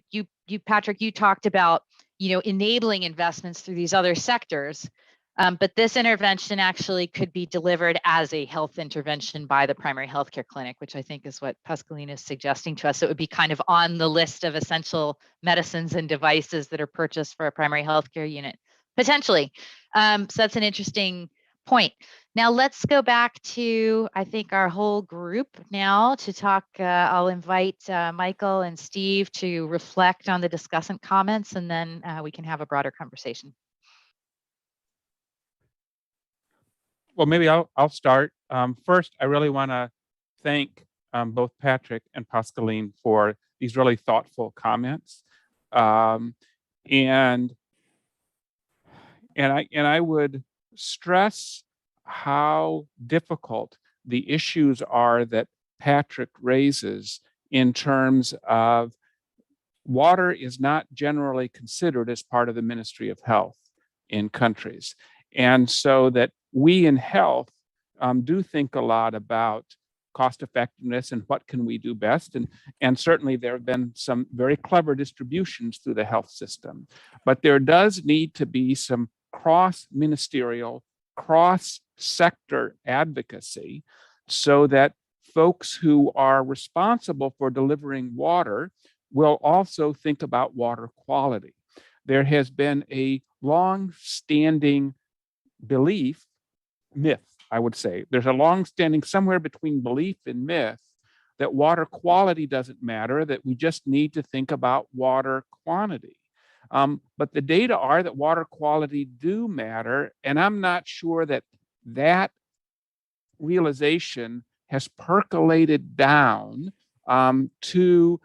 Patrick, you talked about, enabling investments through these other sectors, but this intervention actually could be delivered as a health intervention by the primary healthcare clinic, which I think is what Pascaline is suggesting to us. So it would be kind of on the list of essential medicines and devices that are purchased for a primary healthcare unit, potentially. So that's an interesting point. Now let's go back to, I think, our whole group now to talk. I'll invite Michael and Steve to reflect on the discussant comments, and then we can have a broader conversation. Well, maybe I'll start. First, I really want to thank both Patrick and Pascaline for these really thoughtful comments. And I would stress how difficult the issues are that Patrick raises in terms of water is not generally considered as part of the Ministry of Health in countries. And so that we in health do think a lot about cost effectiveness and what can we do best. And certainly there have been some very clever distributions through the health system, but there does need to be some cross-ministerial, cross-sector advocacy so that folks who are responsible for delivering water will also think about water quality. There has been a long-standing belief, myth, I would say. There's a long-standing somewhere between belief and myth that water quality doesn't matter, that we just need to think about water quantity. But the data are that water quality do matter, and I'm not sure that that realization has percolated down to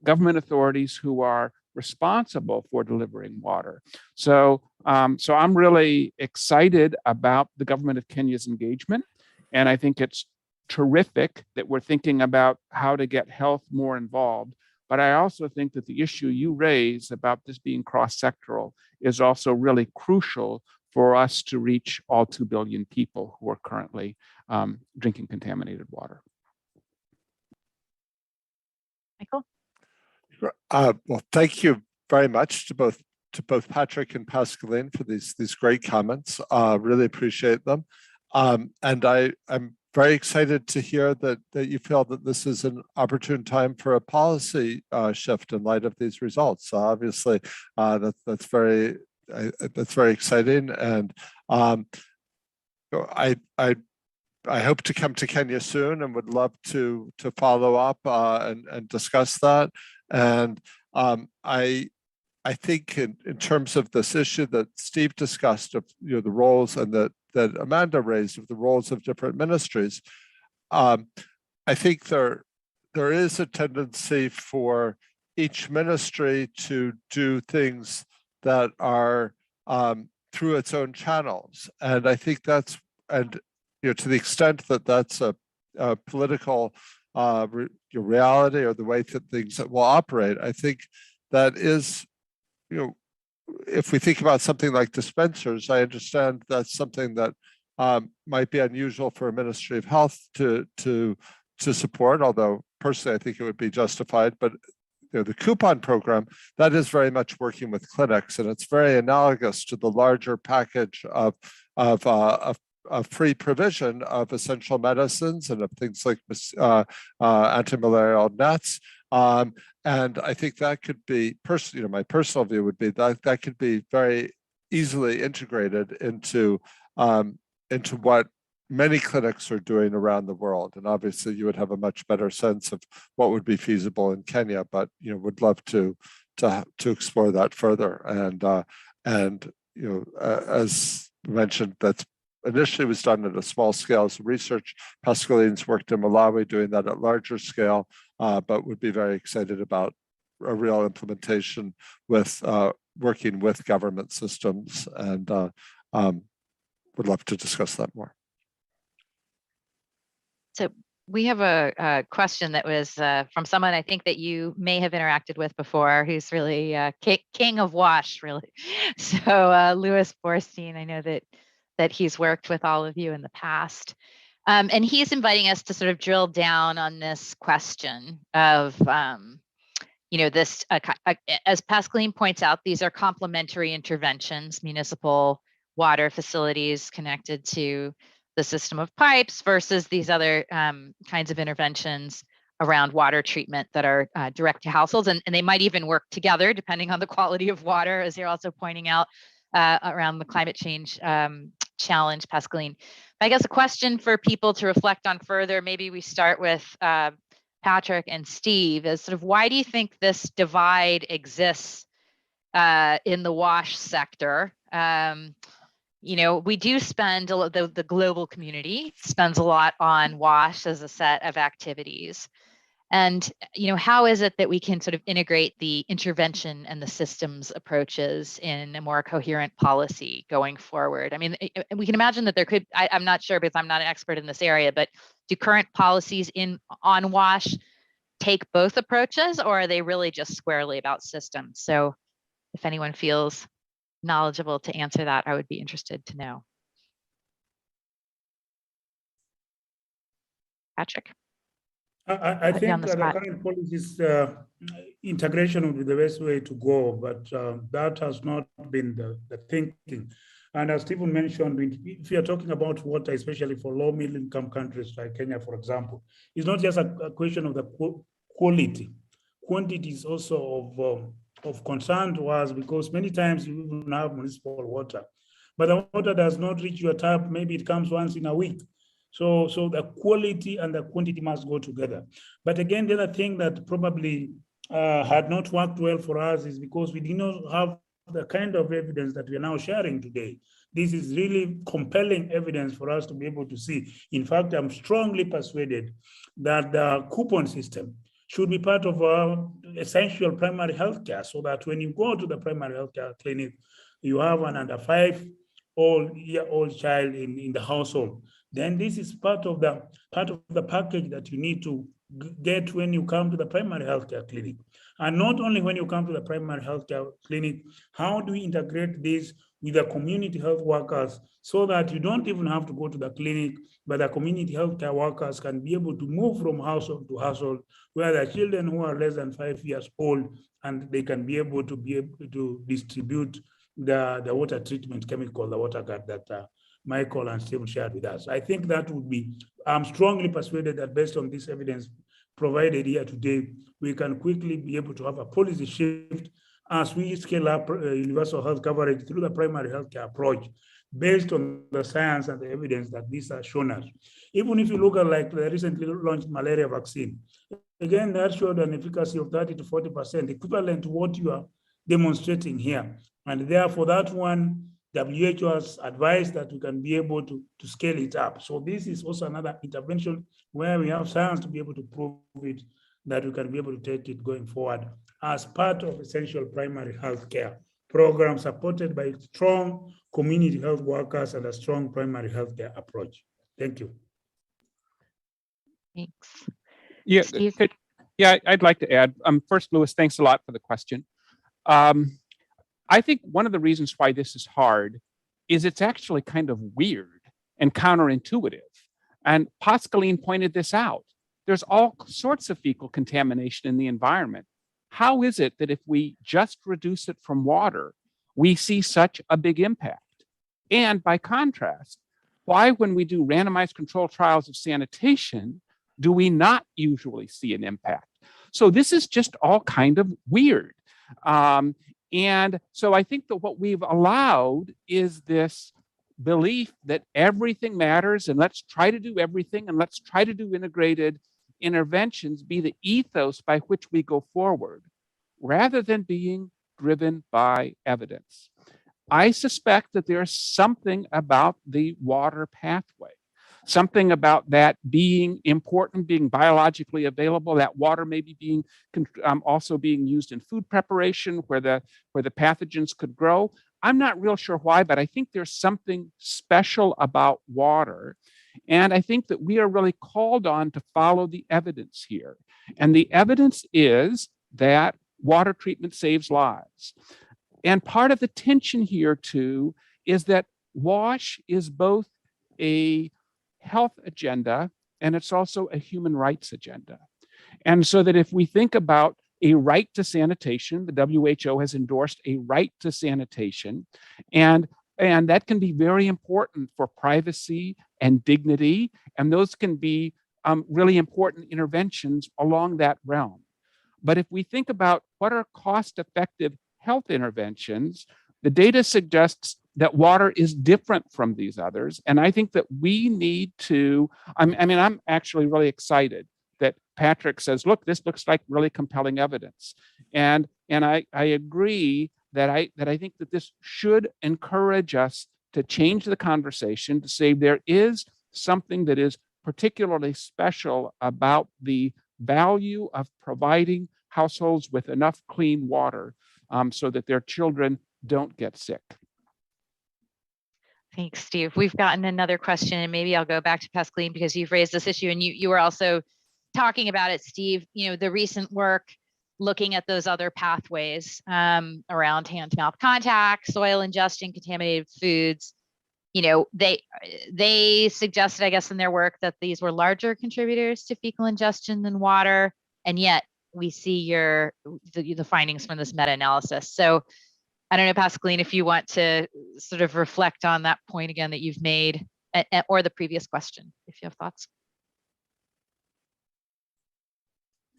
government authorities who are responsible for delivering water. So I'm really excited about the government of Kenya's engagement. And I think it's terrific that we're thinking about how to get health more involved. But I also think that the issue you raise about this being cross-sectoral is also really crucial for us to reach all 2 billion people who are currently drinking contaminated water. Michael? Well, thank you very much to both Patrick and Pascaline for these great comments. Really appreciate them. And I'm very excited to hear that you feel that this is an opportune time for a policy shift in light of these results. Obviously, that's very exciting, and I hope to come to Kenya soon and would love to follow up and discuss that. And I think in terms of this issue that Steve discussed of the roles and that Amanda raised of the roles of different ministries, I think there is a tendency for each ministry to do things that are through its own channels, and I think that's to the extent that that's a political reality or the way that things will operate, I think that is, if we think about something like dispensers, I understand that's something that might be unusual for a Ministry of Health to support, although personally I think it would be justified. But the coupon program, that is very much working with clinics, and it's very analogous to the larger package of free provision of essential medicines and of things like antimalarial nets. And I think that could be, my personal view would be that could be very easily integrated into what many clinics are doing around the world. And obviously you would have a much better sense of what would be feasible in Kenya, but would love to explore that further. And as mentioned, that's initially was done at a small scale as research. Pascaline's worked in Malawi doing that at larger scale, but would be very excited about a real implementation with working with government systems, and would love to discuss that more. So we have a question that was from someone I think that you may have interacted with before, who's really king of WASH, really. So Louis Borstein, I know that he's worked with all of you in the past. And he's inviting us to sort of drill down on this question of, this, as Pascaline points out, these are complementary interventions, municipal water facilities connected to the system of pipes versus these other kinds of interventions around water treatment that are direct to households. And they might even work together depending on the quality of water, as you're also pointing out around the climate change challenge, Pascaline. I guess a question for people to reflect on further, maybe we start with Patrick and Steve, is sort of why do you think this divide exists in the WASH sector? We do spend, the global community spends a lot on WASH as a set of activities. And, how is it that we can sort of integrate the intervention and the systems approaches in a more coherent policy going forward? I mean, we can imagine that there could, I'm not sure because I'm not an expert in this area, but do current policies on WASH take both approaches, or are they really just squarely about systems? So if anyone feels knowledgeable to answer that, I would be interested to know. Patrick? I Put you on think the the spot. current policies integration would be the best way to go, but that has not been the thinking. And as Stephen mentioned, if you're talking about water, especially for low middle income countries like Kenya, for example, it's not just a question of the quality. Quantity is also of concern to us, because many times you even have municipal water, but the water does not reach your tap. Maybe it comes once in a week. So the quality and the quantity must go together. But again, the other thing that probably had not worked well for us is because we did not have the kind of evidence that we are now sharing today. This is really compelling evidence for us to be able to see. In fact, I'm strongly persuaded that the coupon system should be part of our essential primary healthcare, so that when you go to the primary healthcare clinic, you have an under 5-year-old child in the household. Then this is part of the package that you need to get when you come to the primary healthcare clinic. And not only when you come to the primary healthcare clinic, how do we integrate this with the community health workers, so that you don't even have to go to the clinic, but the community healthcare workers can be able to move from household to household, where the children who are less than 5 years old, and they can be able to distribute the water treatment chemical, the water guard that Michael and Steve shared with us. I think that would be, I'm strongly persuaded that based on this evidence provided here today, we can quickly be able to have a policy shift as we scale up universal health coverage through the primary healthcare approach, based on the science and the evidence that these are shown us. Even if you look at like the recently launched malaria vaccine, again, that showed an efficacy of 30 to 40%, equivalent to what you are demonstrating here. And therefore that one, WHO has advised that we can be able to scale it up. So this is also another intervention where we have science to be able to prove it, that we can be able to take it going forward as part of essential primary health care program supported by strong community health workers and a strong primary health care approach. Thank you. Thanks. Yeah, Steve? I'd like to add. First, Louis, thanks a lot for the question. I think one of the reasons why this is hard is it's actually kind of weird and counterintuitive. And Pascaline pointed this out. There's all sorts of fecal contamination in the environment. How is it that if we just reduce it from water, we see such a big impact? And by contrast, why, when we do randomized controlled trials of sanitation, do we not usually see an impact? So this is just all kind of weird. And so I think that what we've allowed is this belief that everything matters, and let's try to do everything, and let's try to do integrated interventions be the ethos by which we go forward, rather than being driven by evidence. I suspect that there's something about the water pathway, something about that being important, being biologically available, that water maybe being also being used in food preparation where the pathogens could grow. I'm not real sure why, but I think there's something special about water. And I think that we are really called on to follow the evidence here. And the evidence is that water treatment saves lives. And part of the tension here too is that WASH is both a health agenda and it's also a human rights agenda. And so that if we think about a right to sanitation, the WHO has endorsed a right to sanitation, and that can be very important for privacy and dignity, and those can be really important interventions along that realm. But if we think about what are cost-effective health interventions, the data suggests that water is different from these others. And I think that we need to, I'm actually really excited that Patrick says, look, this looks like really compelling evidence. And I agree that I think that this should encourage us to change the conversation, to say there is something that is particularly special about the value of providing households with enough clean water so that their children don't get sick. Thanks, Steve. We've gotten another question, and maybe I'll go back to Pascaline because you've raised this issue, and you were also talking about it, Steve. You know, the recent work looking at those other pathways around hand-to-mouth contact, soil ingestion, contaminated foods. they suggested, I guess, in their work that these were larger contributors to fecal ingestion than water, and yet we see the findings from this meta-analysis. So I don't know, Pascaline, if you want to sort of reflect on that point again that you've made, or the previous question, if you have thoughts.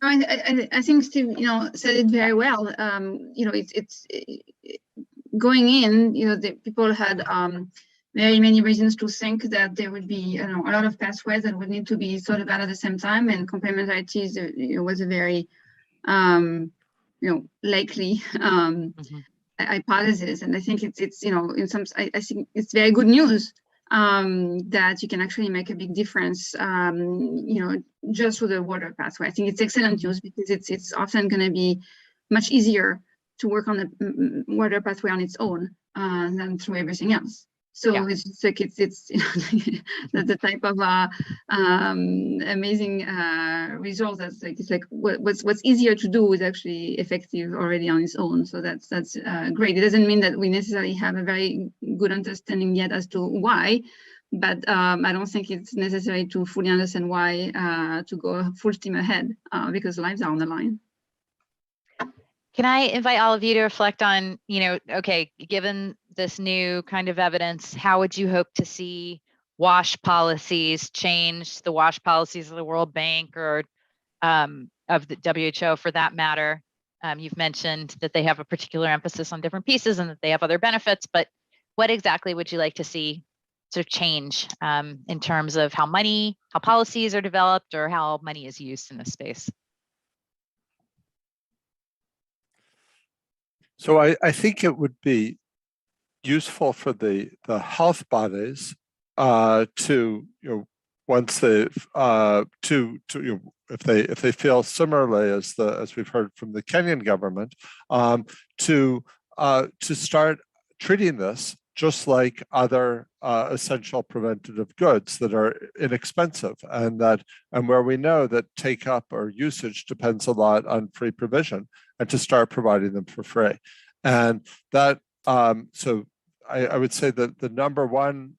I think Steve, said it very well. It's going in. The people had very many reasons to think that there would be, a lot of pathways that would need to be thought about at the same time, and complementarity was a very, likely hypothesis. And I think it's in some, I think it's very good news that you can actually make a big difference, just with the water pathway. I think it's excellent news because it's often going to be much easier to work on the water pathway on its own than through everything else. So yeah. It's just like it's the type of amazing result that's like, it's like what's easier to do is actually effective already on its own. So that's great. It doesn't mean that we necessarily have a very good understanding yet as to why, but I don't think it's necessary to fully understand why to go full steam ahead because lives are on the line. Can I invite all of you to reflect on, okay, given this new kind of evidence, how would you hope to see WASH policies change, the WASH policies of the World Bank or of the WHO for that matter? You've mentioned that they have a particular emphasis on different pieces and that they have other benefits, but what exactly would you like to see sort of change in terms of how policies are developed or how money is used in this space? So I think it would be useful for the health bodies to once they've if they feel similarly as we've heard from the Kenyan government to start treating this just like other essential preventative goods that are inexpensive and where we know that take up or usage depends a lot on free provision, and to start providing them for free. And that so I would say that the number one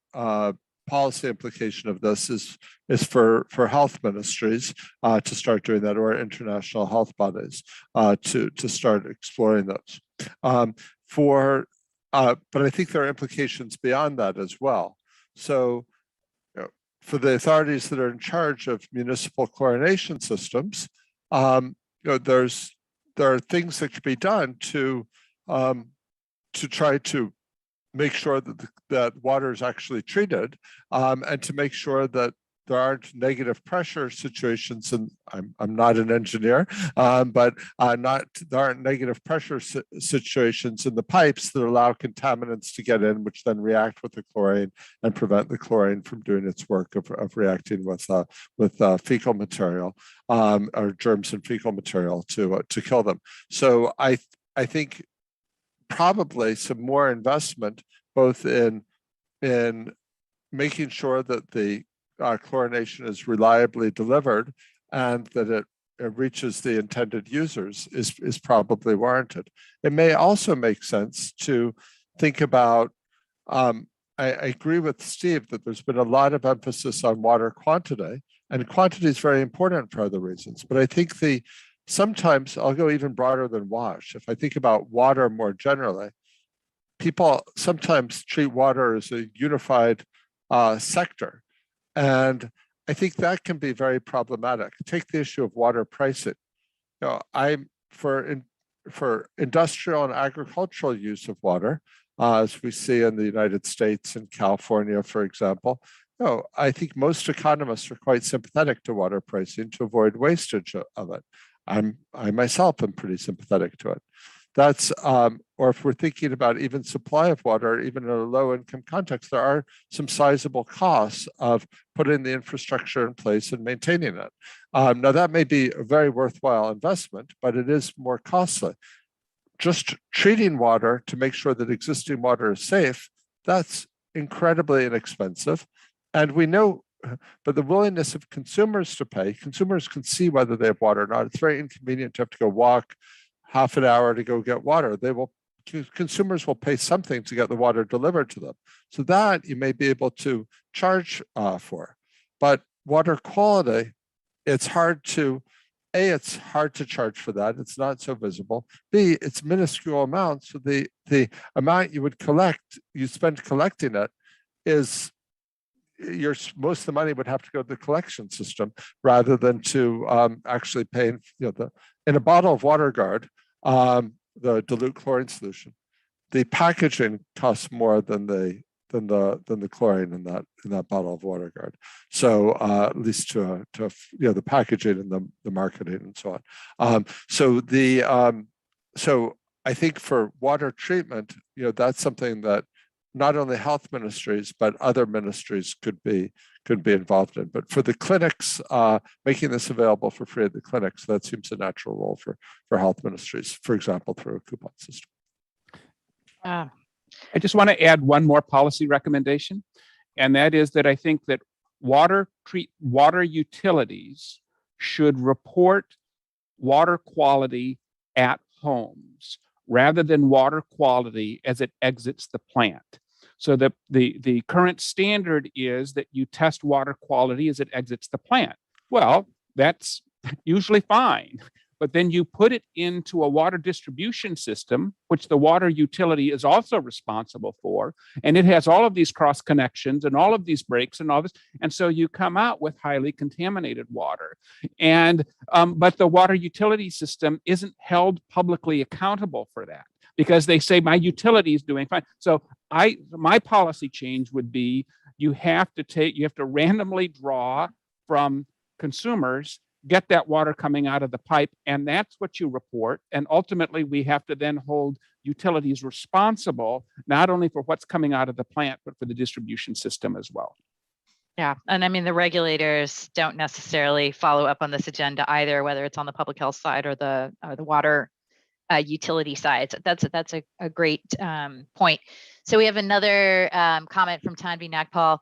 policy implication of this is for health ministries to start doing that, or international health bodies to start exploring those. But I think there are implications beyond that as well. So for the authorities that are in charge of municipal chlorination systems, there are things that could be done to try to make sure that water is actually treated, and to make sure that there aren't negative pressure situations. And I'm not an engineer, but there aren't negative pressure situations in the pipes that allow contaminants to get in, which then react with the chlorine and prevent the chlorine from doing its work of reacting with fecal material or germs in fecal material to kill them. So I think probably some more investment both in making sure that the chlorination is reliably delivered and that it reaches the intended users is probably warranted. It may also make sense to think about, I agree with Steve that there's been a lot of emphasis on water quantity, and quantity is very important for other reasons. But I think sometimes I'll go even broader than WASH. If I think about water more generally, people sometimes treat water as a unified sector. And I think that can be very problematic. Take the issue of water pricing. I'm for industrial and agricultural use of water, as we see in the United States and California, for example. I think most economists are quite sympathetic to water pricing to avoid wastage of it. I myself am pretty sympathetic to it. That's, or if we're thinking about even supply of water, even in a low income context, there are some sizable costs of putting the infrastructure in place and maintaining it. Now that may be a very worthwhile investment, but it is more costly. Just treating water to make sure that existing water is safe, that's incredibly inexpensive. And we know, but the willingness of consumers to pay, consumers can see whether they have water or not. It's very inconvenient to have to go walk half an hour to go get water. They will consumers will pay something to get the water delivered to them. So that you may be able to charge for. But water quality, it's hard to, A, it's hard to charge for that. It's not so visible. B, it's minuscule amounts. So the amount you would collect, you spend collecting it is most of the money would have to go to the collection system rather than to actually paying, in a bottle of WaterGuard, the dilute chlorine solution, the packaging costs more than the chlorine in that bottle of WaterGuard. So at least to the packaging and the marketing and so on. So I think for water treatment, that's something that not only health ministries but other ministries could be involved in. But for the clinics, making this available for free at the clinics, that seems a natural role for health ministries, for example, through a coupon system. I just want to add one more policy recommendation, and that is that I think that water utilities should report water quality at homes rather than water quality as it exits the plant. So the current standard is that you test water quality as it exits the plant. Well, that's usually fine. But then you put it into a water distribution system, which the water utility is also responsible for, and it has all of these cross connections and all of these breaks and all this, and so you come out with highly contaminated water. And but the water utility system isn't held publicly accountable for that because they say my utility is doing fine. So my policy change would be you have to randomly draw from consumers, get that water coming out of the pipe, and that's what you report. And ultimately, we have to then hold utilities responsible, not only for what's coming out of the plant, but for the distribution system as well. Yeah, and I mean, the regulators don't necessarily follow up on this agenda either, whether it's on the public health side or the water utility side. So that's a great point. So we have another comment from Tanvi Nagpal.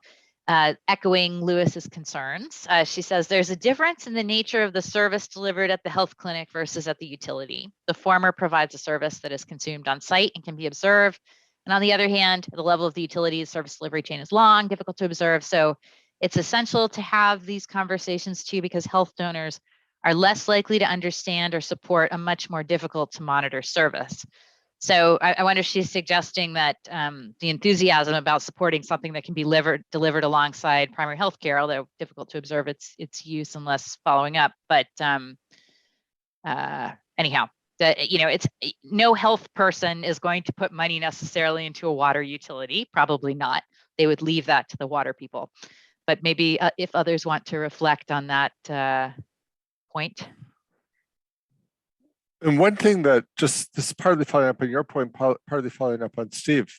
Echoing Lewis's concerns. She says there's a difference in the nature of the service delivered at the health clinic versus at the utility. The former provides a service that is consumed on site and can be observed. And on the other hand, the level of the utility's service delivery chain is long, difficult to observe. So it's essential to have these conversations too, because health donors are less likely to understand or support a much more difficult to monitor service. So I wonder if she's suggesting that the enthusiasm about supporting something that can be delivered alongside primary health care, although difficult to observe its use unless following up. But anyhow, it's no health person is going to put money necessarily into a water utility. Probably not. They would leave that to the water people. But maybe if others want to reflect on that point. And one thing that this is partly following up on your point, partly following up on Steve,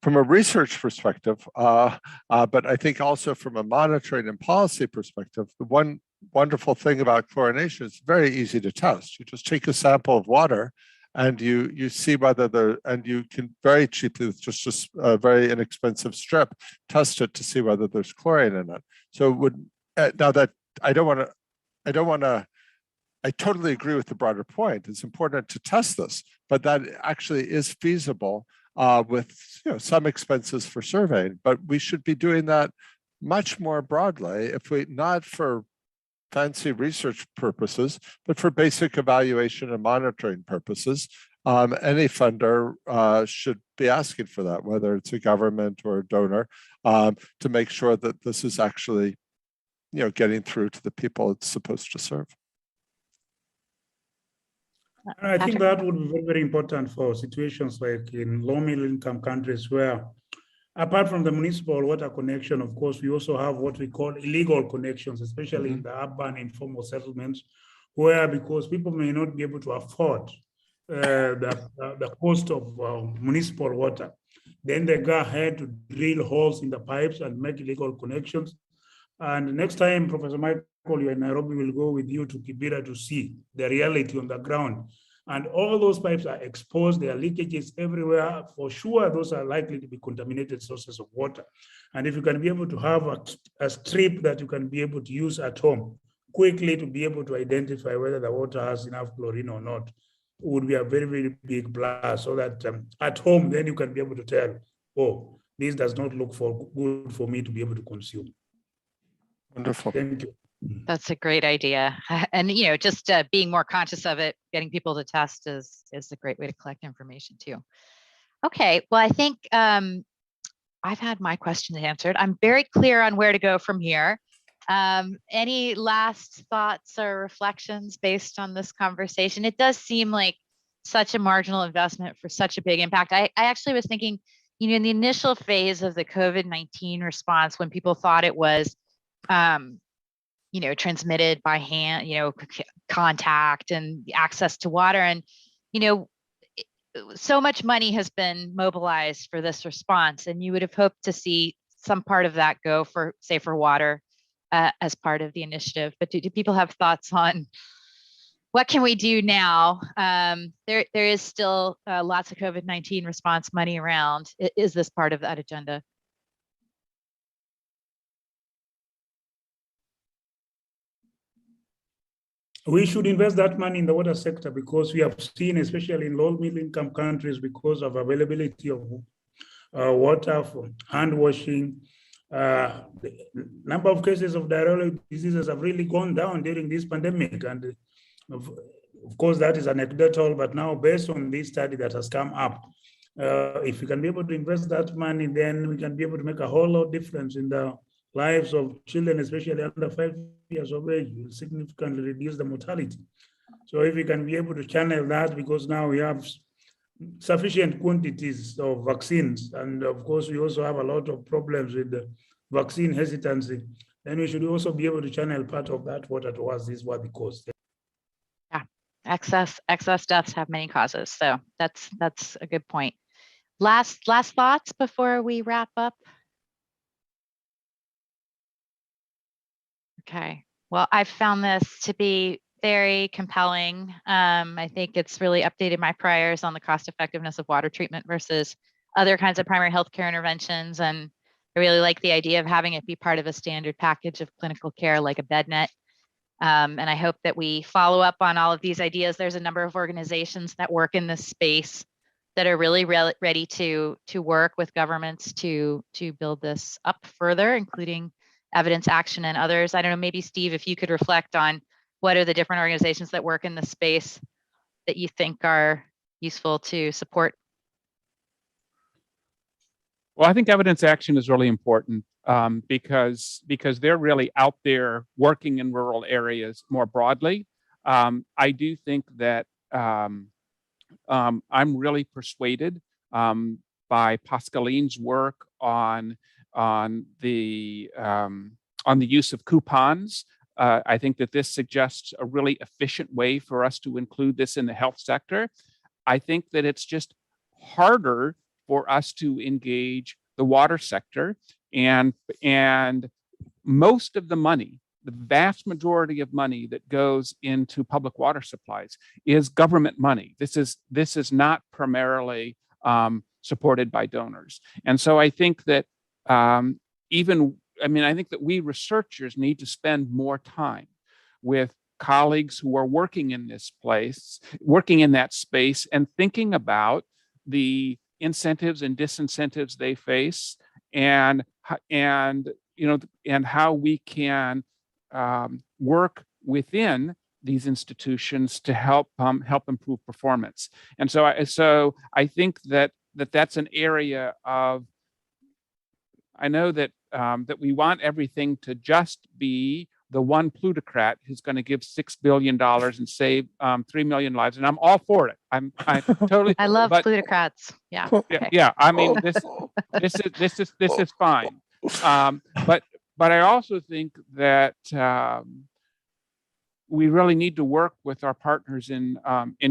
from a research perspective, but I think also from a monitoring and policy perspective, the one wonderful thing about chlorination is very easy to test. You just take a sample of water and you see whether and you can very cheaply with just a very inexpensive strip, test it to see whether there's chlorine in it. So now that I totally agree with the broader point. It's important to test this, but that actually is feasible with some expenses for surveying. But we should be doing that much more broadly, not for fancy research purposes, but for basic evaluation and monitoring purposes. Any funder should be asking for that, whether it's a government or a donor, to make sure that this is actually, getting through to the people it's supposed to serve. And I think that would be very, very important for situations like in low middle income countries where, apart from the municipal water connection, of course, we also have what we call illegal connections, especially in the urban informal settlements, where because people may not be able to afford the cost of municipal water, then they go ahead to drill holes in the pipes and make illegal connections. And next time, Professor Michael, you in Nairobi will go with you to Kibera to see the reality on the ground. And all those pipes are exposed, there are leakages everywhere. For sure, those are likely to be contaminated sources of water. And if you can be able to have a strip that you can be able to use at home quickly to be able to identify whether the water has enough chlorine or not, would be a very, very big plus, so that at home, then you can be able to tell, oh, this does not look good for me to be able to consume. Wonderful. Thank you. That's a great idea. And, just being more conscious of it, getting people to test is a great way to collect information too. Okay, well, I think I've had my questions answered. I'm very clear on where to go from here. Any last thoughts or reflections based on this conversation? It does seem like such a marginal investment for such a big impact. I actually was thinking, in the initial phase of the COVID-19 response, when people thought it was, transmitted by hand, contact and access to water. And, so much money has been mobilized for this response, and you would have hoped to see some part of that go for, say, for water as part of the initiative. But do people have thoughts on what can we do now? There is still lots of COVID-19 response money around. Is this part of that agenda? We should invest that money in the water sector, because we have seen, especially in low middle income countries, because of availability of water for hand washing, the number of cases of diarrheal diseases have really gone down during this pandemic. And of course, that is anecdotal, but now based on this study that has come up, if we can be able to invest that money, then we can be able to make a whole lot of difference in the lives of children, especially under 5 years of age. Will significantly reduce the mortality. So if we can be able to channel that, because now we have sufficient quantities of vaccines, and of course we also have a lot of problems with the vaccine hesitancy, then we should also be able to channel part of that water towards this worthy cause. Yeah, excess deaths have many causes, so that's a good point. Last thoughts before we wrap up? Okay, well, I've found this to be very compelling. I think it's really updated my priors on the cost effectiveness of water treatment versus other kinds of primary healthcare interventions. And I really like the idea of having it be part of a standard package of clinical care like a bed net. And I hope that we follow up on all of these ideas. There's a number of organizations that work in this space that are really ready to work with governments to build this up further, including Evidence Action and others. I don't know, maybe Steve, if you could reflect on what are the different organizations that work in this space that you think are useful to support? Well, I think Evidence Action is really important because they're really out there working in rural areas more broadly. I do think that I'm really persuaded by Pascaline's work on the use of coupons. I think that this suggests a really efficient way for us to include this in the health sector. I think that it's just harder for us to engage the water sector, and most of the money, the vast majority of money that goes into public water supplies is government money. This is not primarily supported by donors. And so I think that I think that we researchers need to spend more time with colleagues who are working in that space, and thinking about the incentives and disincentives they face, and how we can work within these institutions to help improve performance. And so I think that's an area of, I know that we want everything to just be the one plutocrat who's going to give $6 billion and save 3 million lives, and I'm all for it. I'm totally. I love plutocrats. Yeah. Okay. Yeah. I mean, this is fine. But I also think that we really need to work with our partners in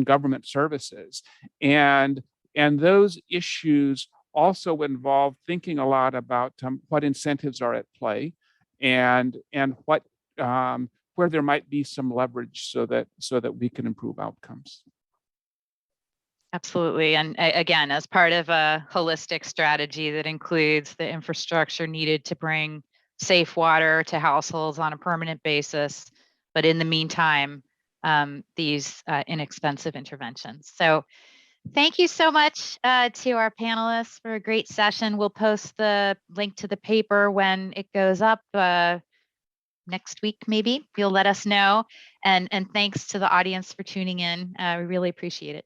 government services, and those issues also involve thinking a lot about what incentives are at play, and what where there might be some leverage so that we can improve outcomes. Absolutely. And again, as part of a holistic strategy that includes the infrastructure needed to bring safe water to households on a permanent basis. But in the meantime, these inexpensive interventions. So thank you so much to our panelists for a great session. We'll post the link to the paper when it goes up next week, maybe. You'll let us know. And thanks to the audience for tuning in. We really appreciate it.